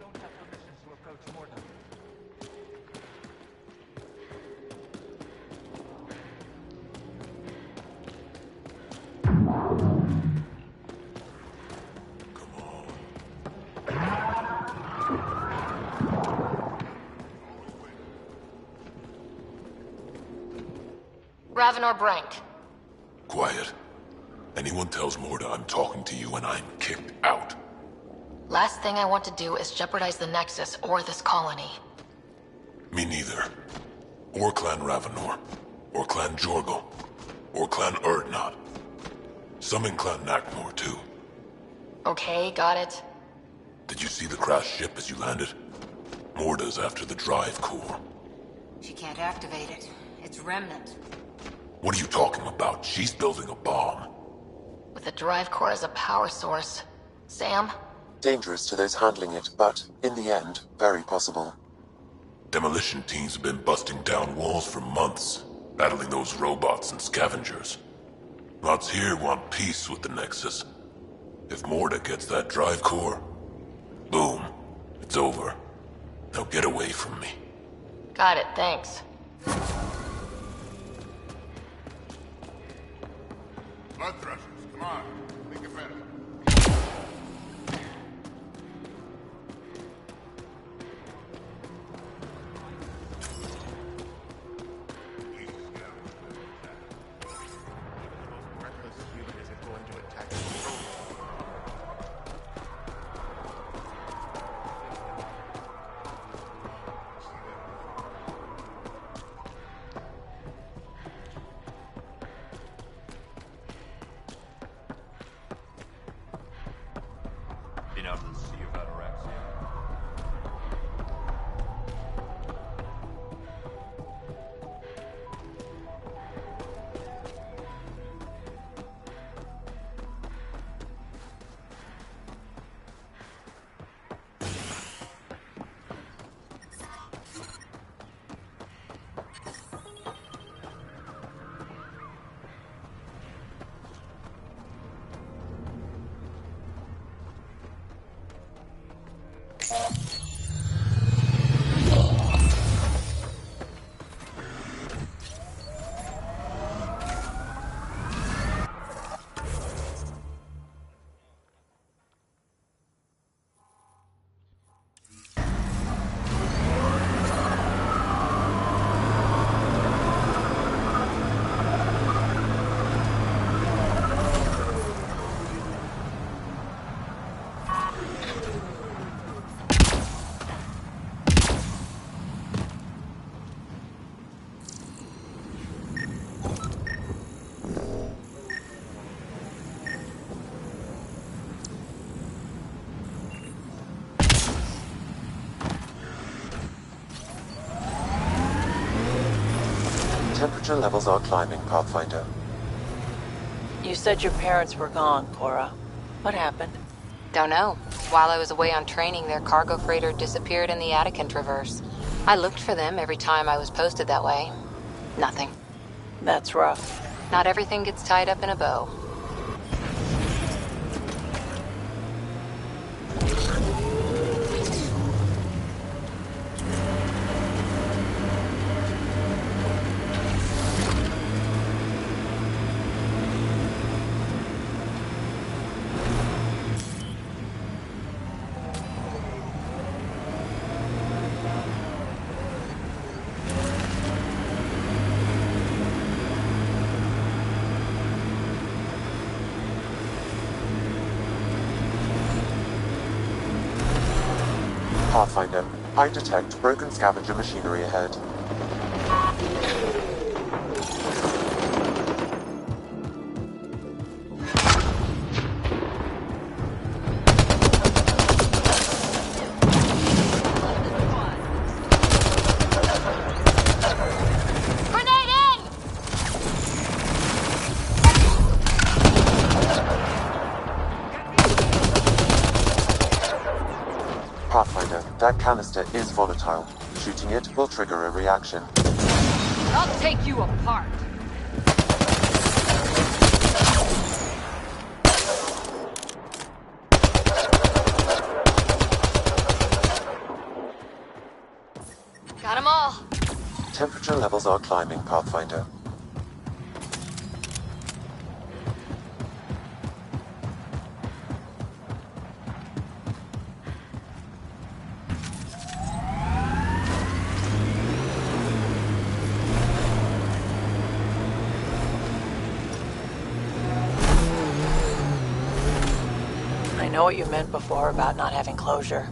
Don't have permission to approach Morta. Ravenor Brank. Quiet. Anyone tells Morta I'm talking to you and I'm kicked out. Last thing I want to do is jeopardize the Nexus or this colony. Me neither. Or Clan Ravenor. Or Clan Jorgal. Or Clan Urdnot. Some in Clan Nakmor, too. Okay, got it. Did you see the crashed ship as you landed? Morta's after the drive core. She can't activate it. It's Remnant. What are you talking about? She's building a bomb. With the drive core as a power source. Sam? Dangerous to those handling it, but, in the end, very possible. Demolition teams have been busting down walls for months, battling those robots and scavengers. Lots here want peace with the Nexus. If Morta gets that drive core, boom, it's over. Now get away from me. Got it, thanks. Blood thrusters, come on. Think it better. Temperature levels are climbing, Pathfinder. You said your parents were gone, Cora. What happened? Don't know. While I was away on training, their cargo freighter disappeared in the Attican Traverse. I looked for them every time I was posted that way. Nothing. That's rough. Not everything gets tied up in a bow. Pathfinder, I detect broken scavenger machinery ahead. Pathfinder, that canister is volatile. Shooting it will trigger a reaction. I'll take you apart. Got 'em all. Temperature levels are climbing, Pathfinder. I know what you meant before about not having closure.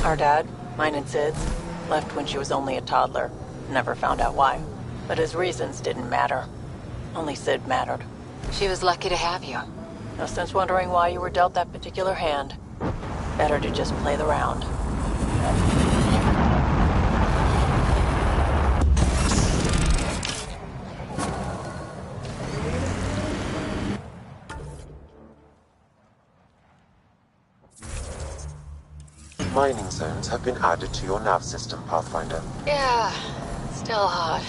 Our dad, mine and Sid's, left when she was only a toddler. Never found out why. But his reasons didn't matter. Only Sid mattered. She was lucky to have you. No sense wondering why you were dealt that particular hand. Better to just play the round. Mining zones have been added to your nav system, Pathfinder. Yeah, still hot.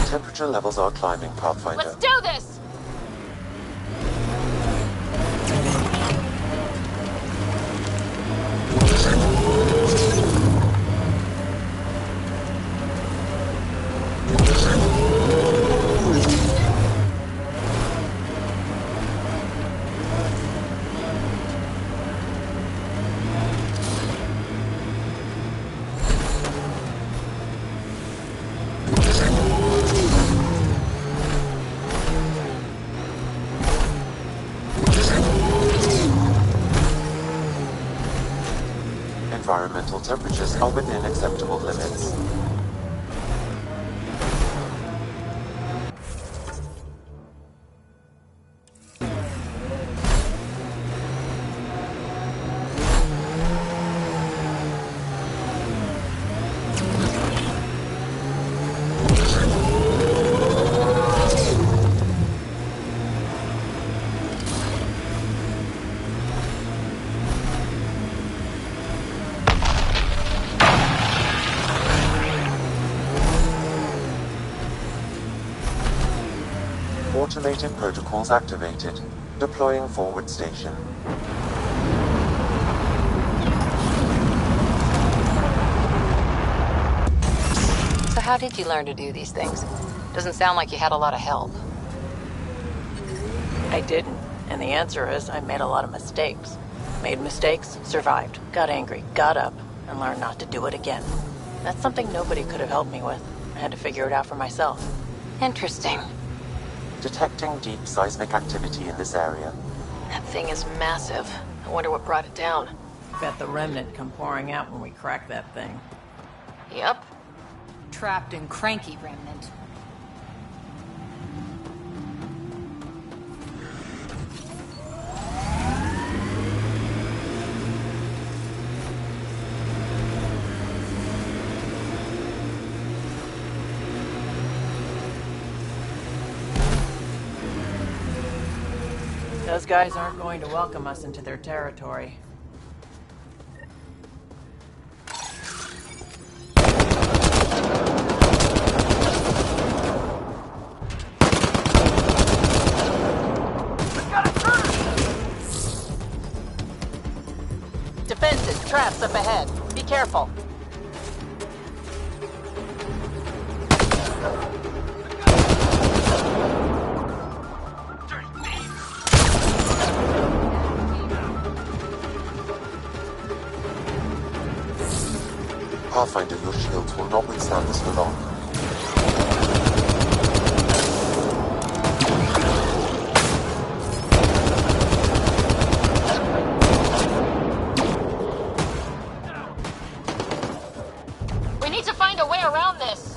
Temperature levels are climbing, Pathfinder. Let's do this! Environmental temperatures are within acceptable limits. Automated protocols activated. Deploying forward station. So how did you learn to do these things? Doesn't sound like you had a lot of help. I didn't. And the answer is I made a lot of mistakes. Made mistakes, survived, got angry, got up, and learned not to do it again. That's something nobody could have helped me with. I had to figure it out for myself. Interesting. Detecting deep seismic activity in this area. That thing is massive. I wonder what brought it down. Bet the remnant come pouring out when we crack that thing. Yep. Trapped and cranky remnant. Those guys aren't going to welcome us into their territory. Defenses, traps up ahead. Be careful. Pathfinder, your shields will not withstand this for long. We need to find a way around this.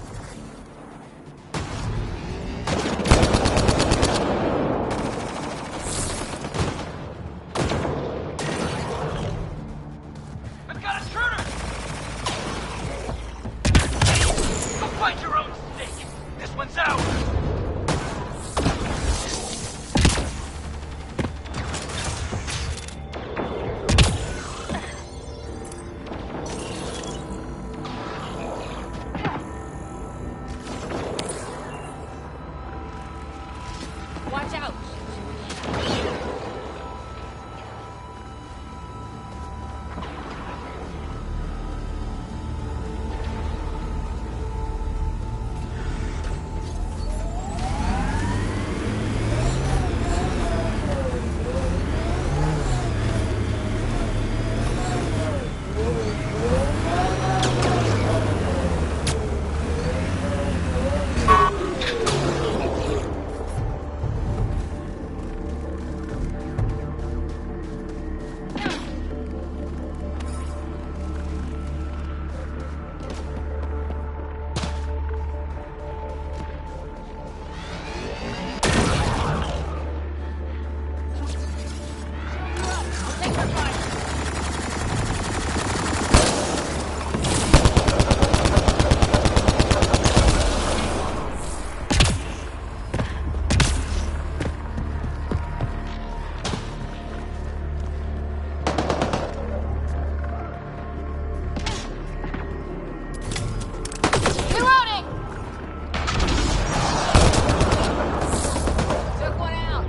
I've got a intruder! Go find your own snake! This one's ours! Watch out! Reloading! Took one out.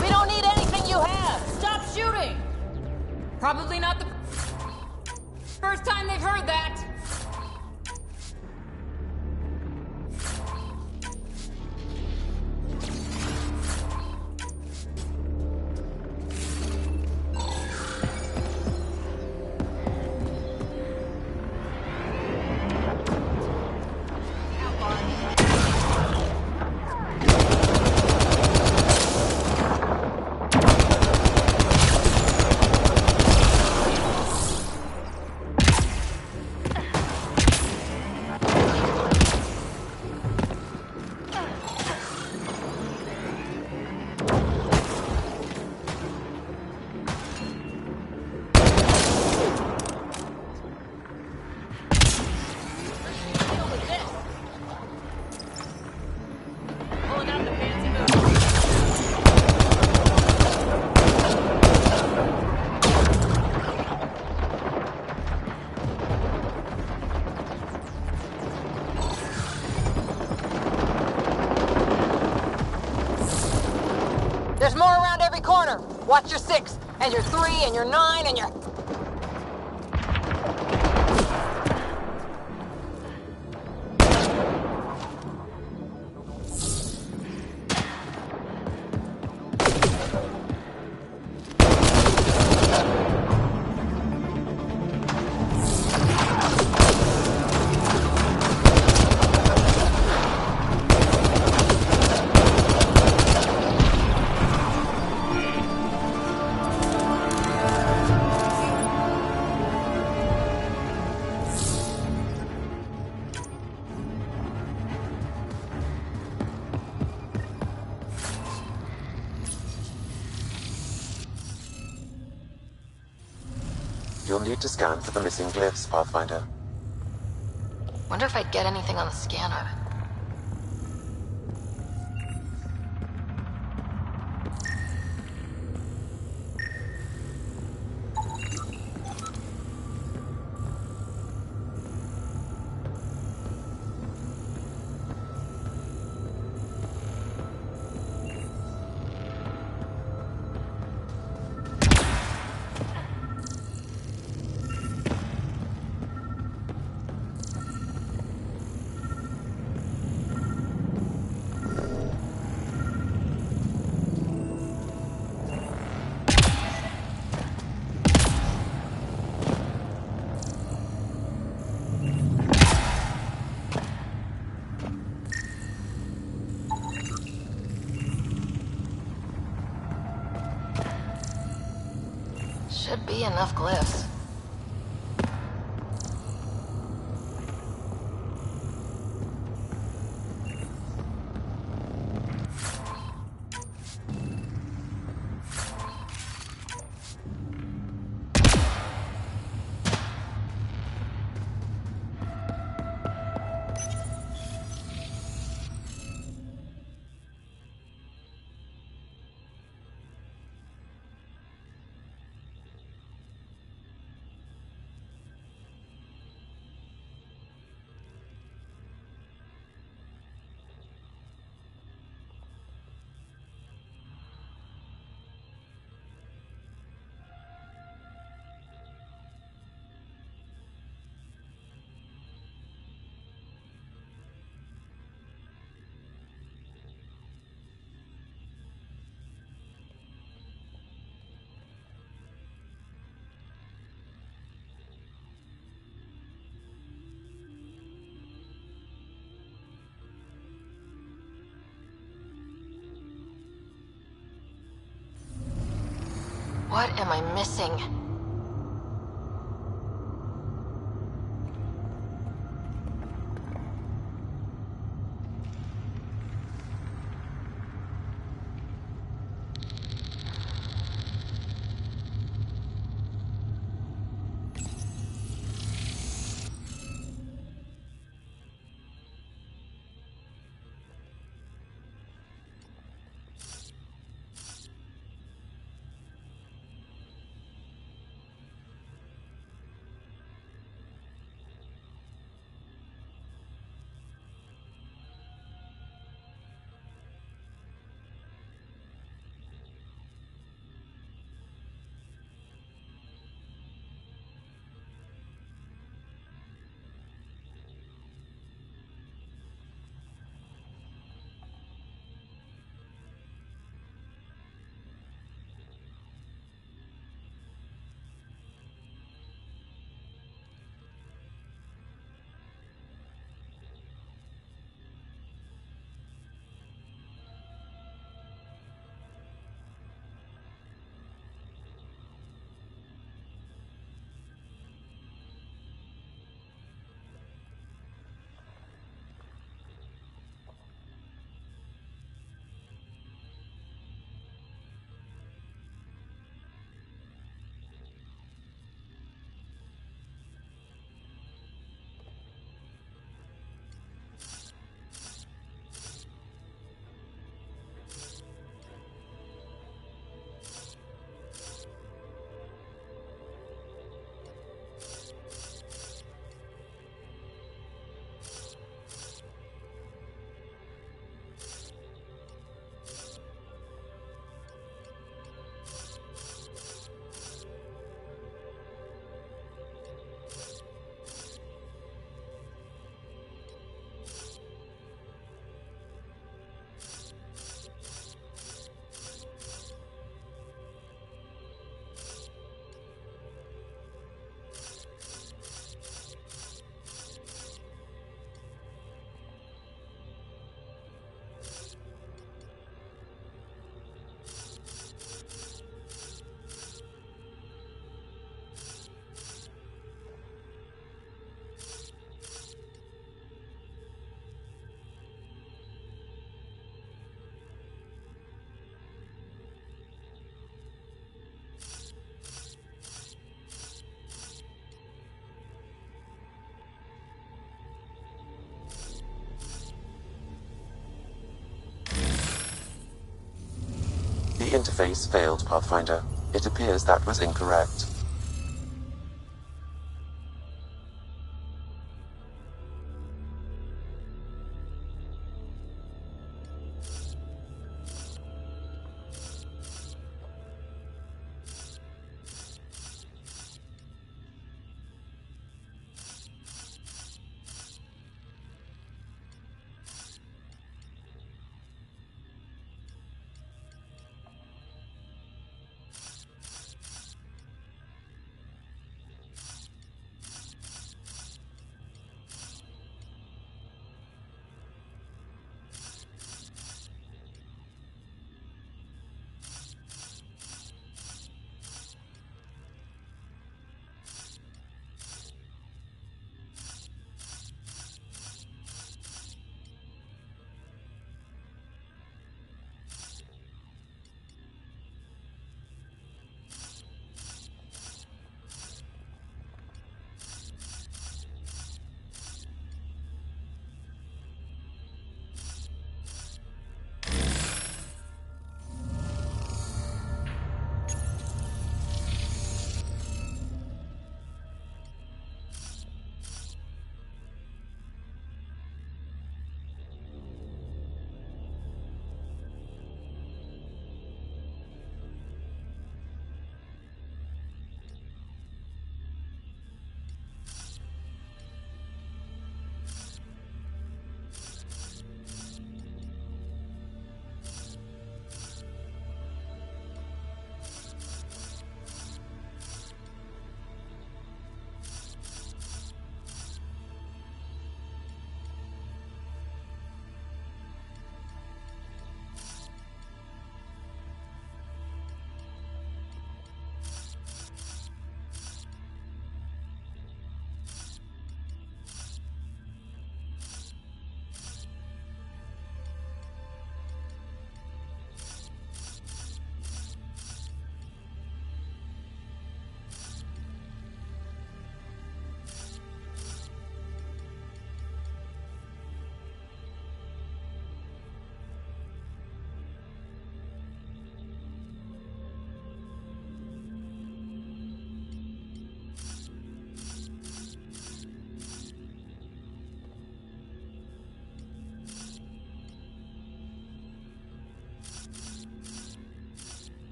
We don't need anything you have! Stop shooting! Probably not the first time they've heard that. Pulling out the fancy moves. There's more around every corner. Watch your 6, and your 3, and your 9, and your... You'll need to scan for the missing glyphs, Pathfinder. Wonder if I'd get anything on the scanner. Should be enough glyphs. What am I missing? The interface failed, Pathfinder. It appears that was incorrect.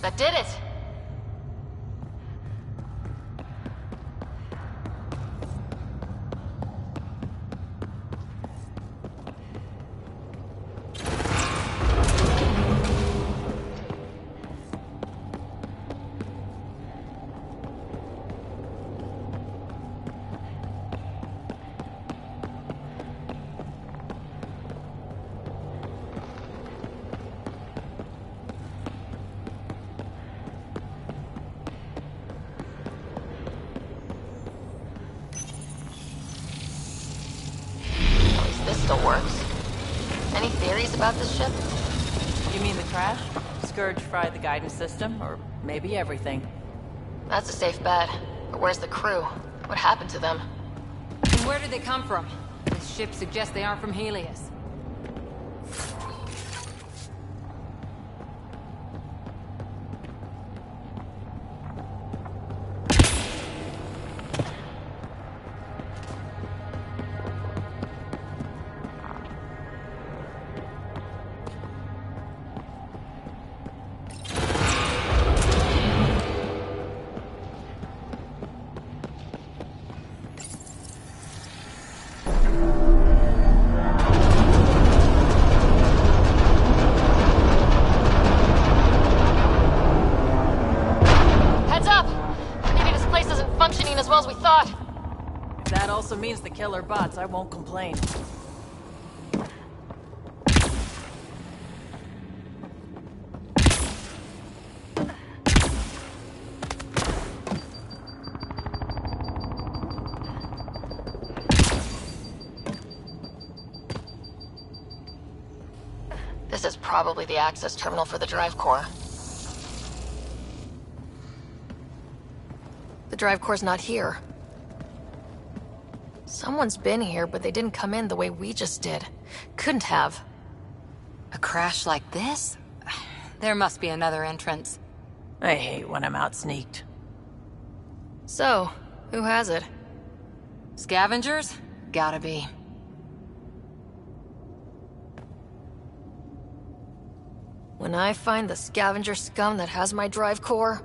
That did it! This still works. Any theories about this ship? You mean the crash? Scourge fried the guidance system, or maybe everything. That's a safe bet. But where's the crew? What happened to them? And where did they come from? This ship suggests they aren't from Helios. Heads up! Maybe this place isn't functioning as well as we thought. If that also means the killer bots, I won't complain. This is probably the access terminal for the drive core. The drive core's not here. Someone's been here, but they didn't come in the way we just did. Couldn't have. A crash like this? There must be another entrance. I hate when I'm out sneaked. So, who has it? Scavengers? Gotta be. When I find the scavenger scum that has my drive core...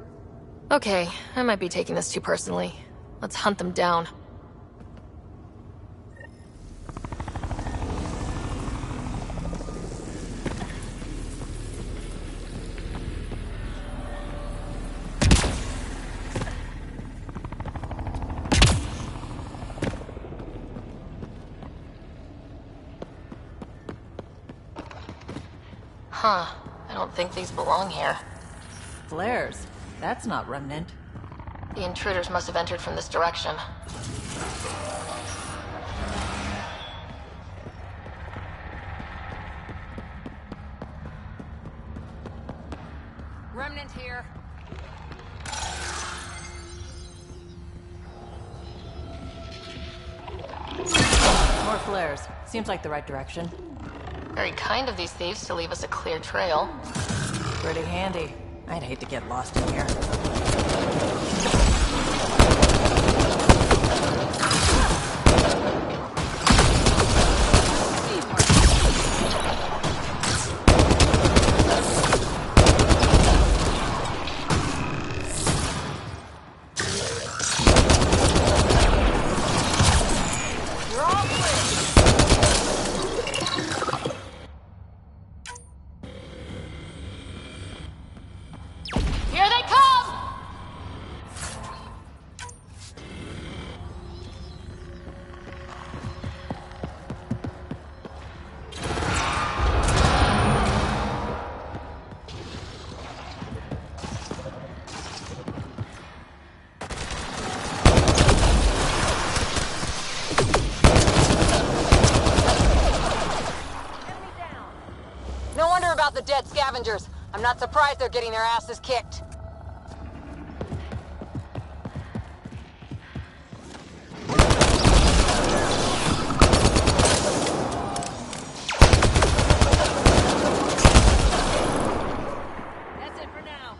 Okay, I might be taking this too personally. Let's hunt them down. Huh. I don't think these belong here. Flares. That's not Remnant. The intruders must have entered from this direction. Remnant here. More flares. Seems like the right direction. Very kind of these thieves to leave us a clear trail. Pretty handy. I'd hate to get lost in here. Here they come! No wonder about the dead scavengers. I'm not surprised they're getting their asses kicked. That's it for now.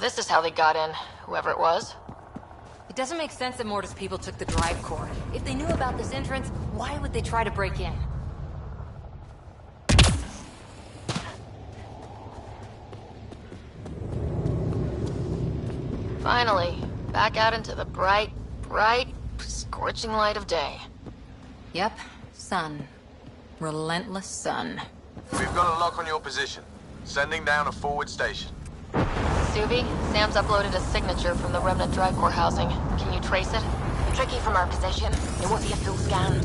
this is how they got in, whoever it was. It doesn't make sense that Mortis people took the drive core. If they knew about this entrance, why would they try to break in? Finally, back out into the bright, scorching light of day. Yep, sun. Relentless sun. We've got a lock on your position. Sending down a forward station. Suvi, Sam's uploaded a signature from the remnant drive core housing. Can you trace it? Tricky from our position. It won't be a full scan.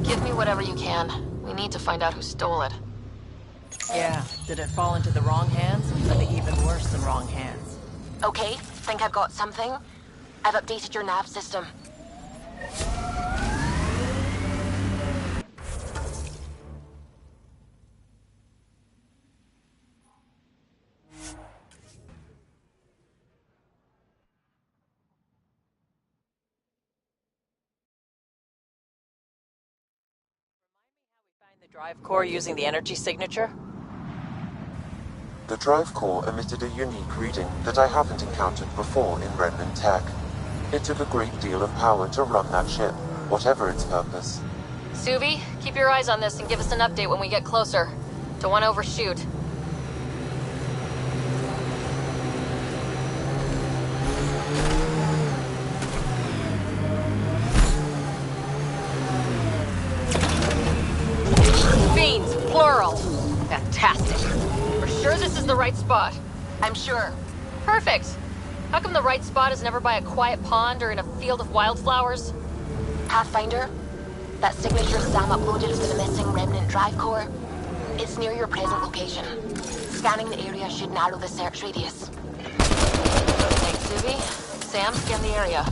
Give me whatever you can. We need to find out who stole it. Yeah, did it fall into the wrong hands? Or the even worse than wrong hands? Okay, think I've got something. I've updated your nav system. The drive core using the energy signature? The drive core emitted a unique reading that I haven't encountered before in remnant tech. It took a great deal of power to run that ship, whatever its purpose. Suvi, keep your eyes on this and give us an update when we get closer. Don't want to overshoot. Fiends, plural. Fantastic. We're sure this is the right spot? I'm sure. Perfect. How come the right spot is never by a quiet pond or in a field of wildflowers? Pathfinder, that signature Sam uploaded for the missing remnant drive core. It's near your present location. Scanning the area should narrow the search radius. Thanks, Suvi. Sam, scan the area.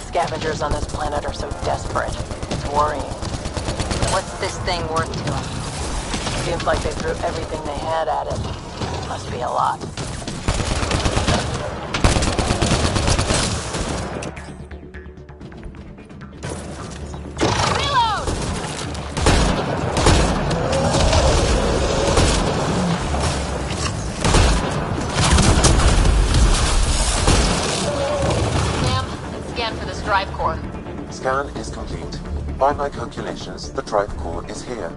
Scavengers on this planet are so desperate. It's worrying. What's this thing worth to them? Seems like they threw everything they had at it. Must be a lot. Reload! Sam, scan for this drive core. Scan is complete. By my calculations, the drive core is here.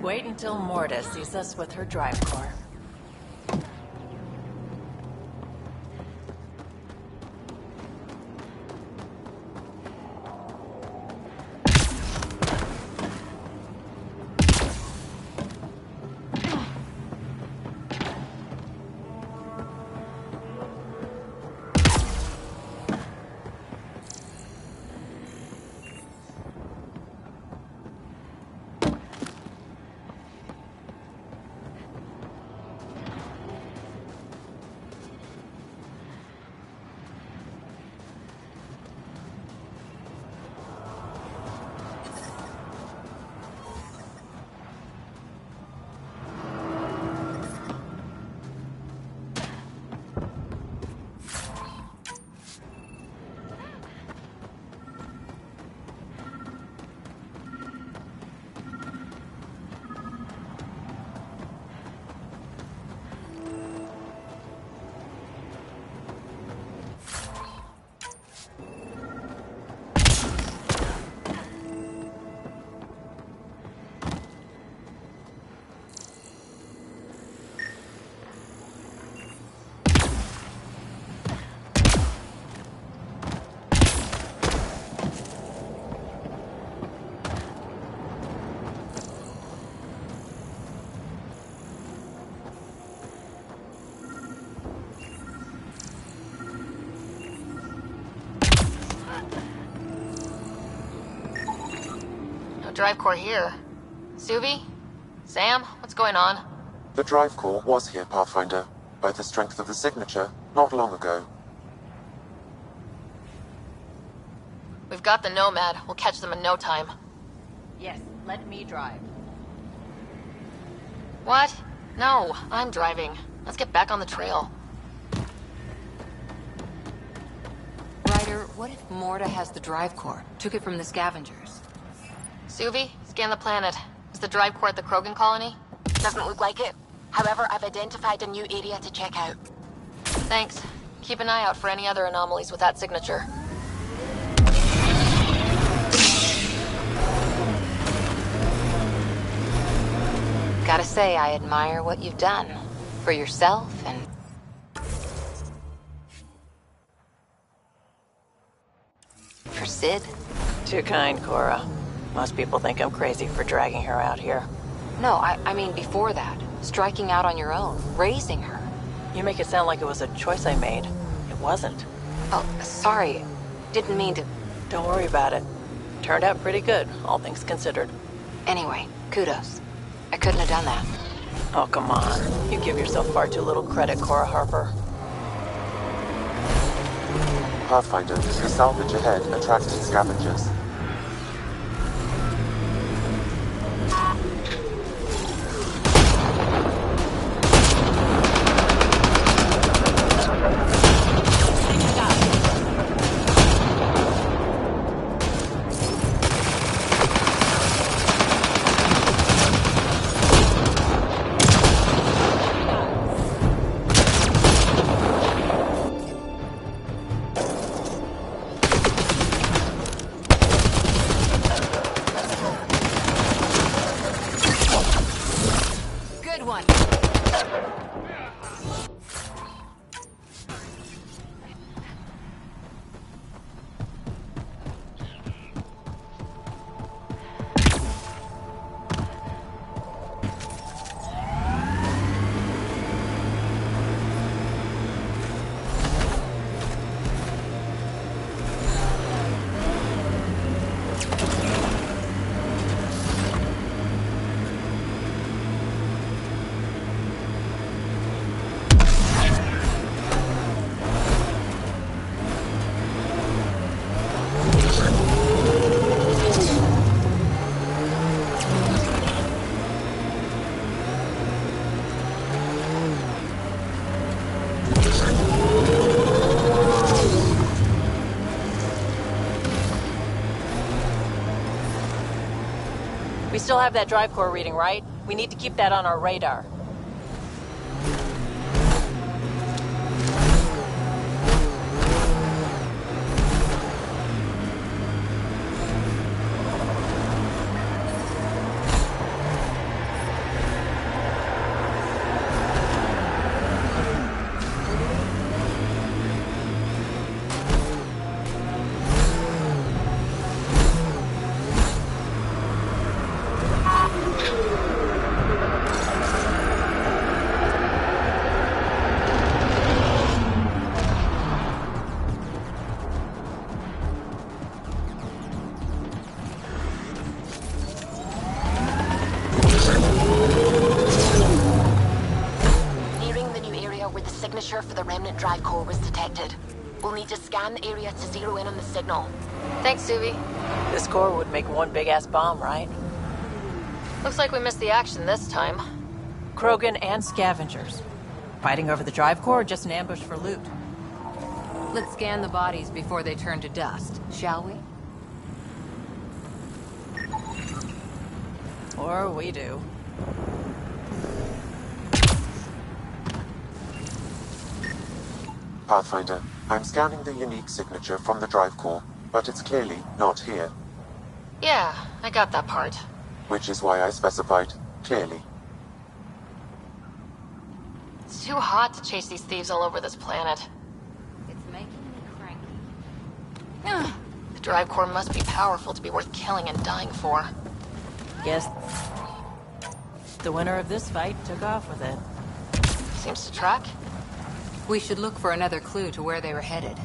Wait until Mortis sees us with her drive core. No drive core here. Suvi? Sam? What's going on? The drive core was here, Pathfinder, by the strength of the signature, not long ago. We've got the Nomad. We'll catch them in no time. Yes, let me drive. What? No, I'm driving. Let's get back on the trail. Ryder, what if Morta has the drive core? Took it from the scavengers. Suvi, scan the planet. Is the drive core at the Krogan colony? Doesn't look like it. However, I've identified a new area to check out. Thanks. Keep an eye out for any other anomalies with that signature. Gotta say, I admire what you've done. For yourself and... for Sid. Too kind, Cora. Most people think I'm crazy for dragging her out here. No, I mean before that. Striking out on your own. Raising her. You make it sound like it was a choice I made. It wasn't. Oh, sorry. Didn't mean to... Don't worry about it. Turned out pretty good, all things considered. Anyway, kudos. I couldn't have done that. Oh, come on. You give yourself far too little credit, Cora Harper. Pathfinder, the salvage ahead attracted scavengers. Good one. We still have that drive core reading, right? We need to keep that on our radar. For the remnant drive core was detected. We'll need to scan the area to zero in on the signal. Thanks, Suvi. This core would make one big-ass bomb, right? Looks like we missed the action this time. Krogan and scavengers. Fighting over the drive core or just an ambush for loot? Let's scan the bodies before they turn to dust, shall we? Or we do. Pathfinder, I'm scanning the unique signature from the drive core, but it's clearly not here. Yeah, I got that part. Which is why I specified clearly. It's too hot to chase these thieves all over this planet. It's making me cranky. The drive core must be powerful to be worth killing and dying for. Guess the winner of this fight took off with it. Seems to track. We should look for another clue to where they were headed.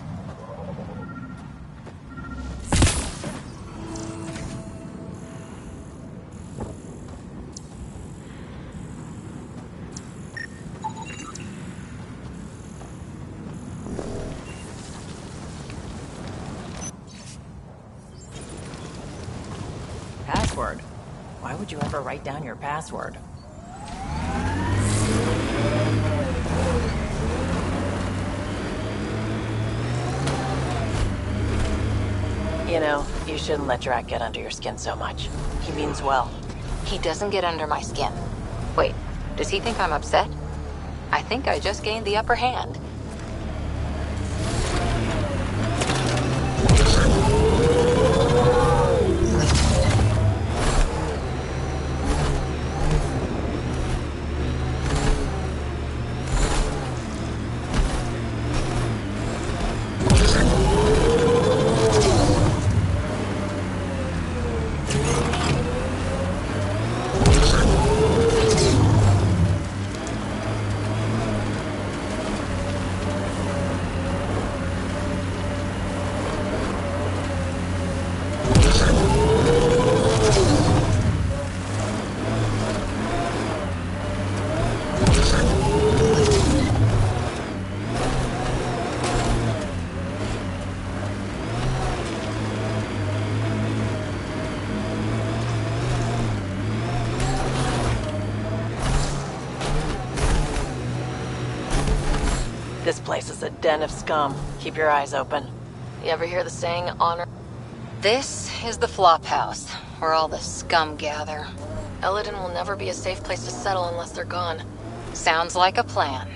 Password? Why would you ever write down your password? You know, you shouldn't let Drac get under your skin so much. He means well. He doesn't get under my skin. Wait, does he think I'm upset? I think I just gained the upper hand. This place is a den of scum. Keep your eyes open. You ever hear the saying, honor? This is the flop house, where all the scum gather. Eladin will never be a safe place to settle unless they're gone. Sounds like a plan.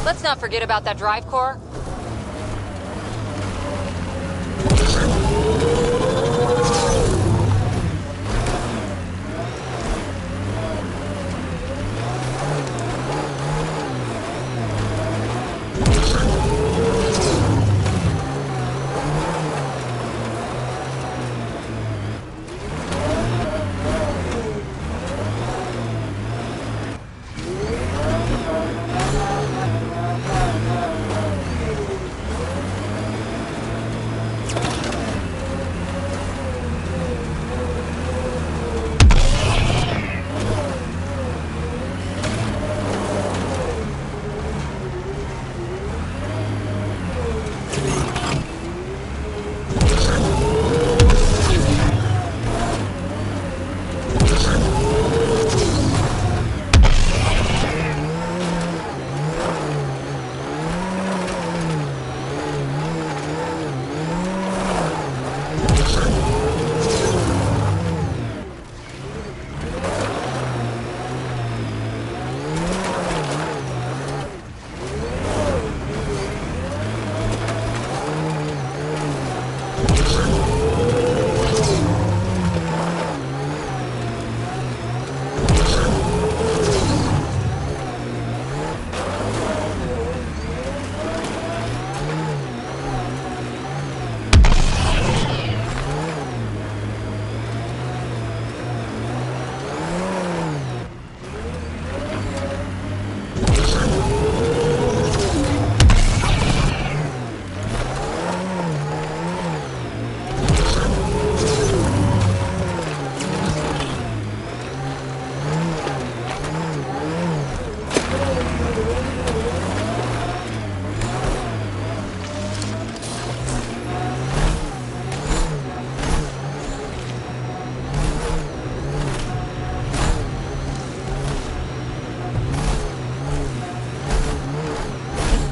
Let's not forget about that drive core.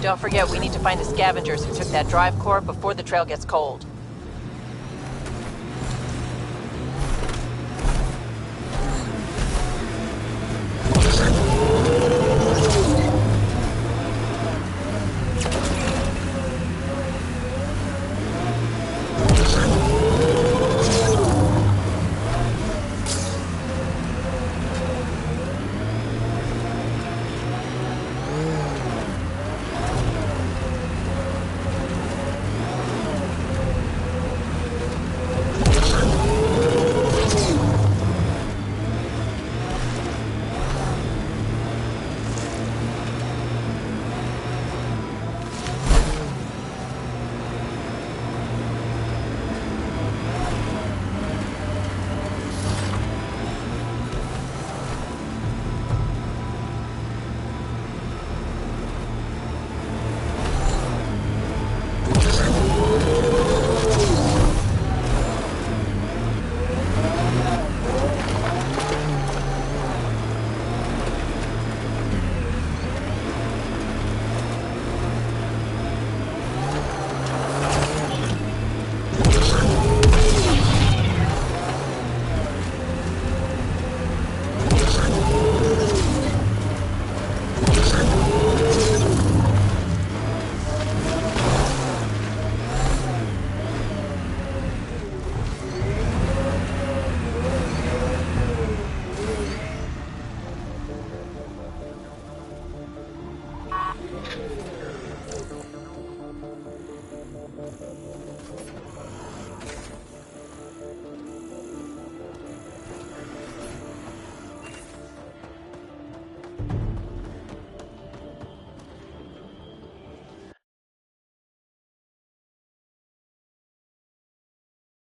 Don't forget, we need to find the scavengers who took that drive core before the trail gets cold.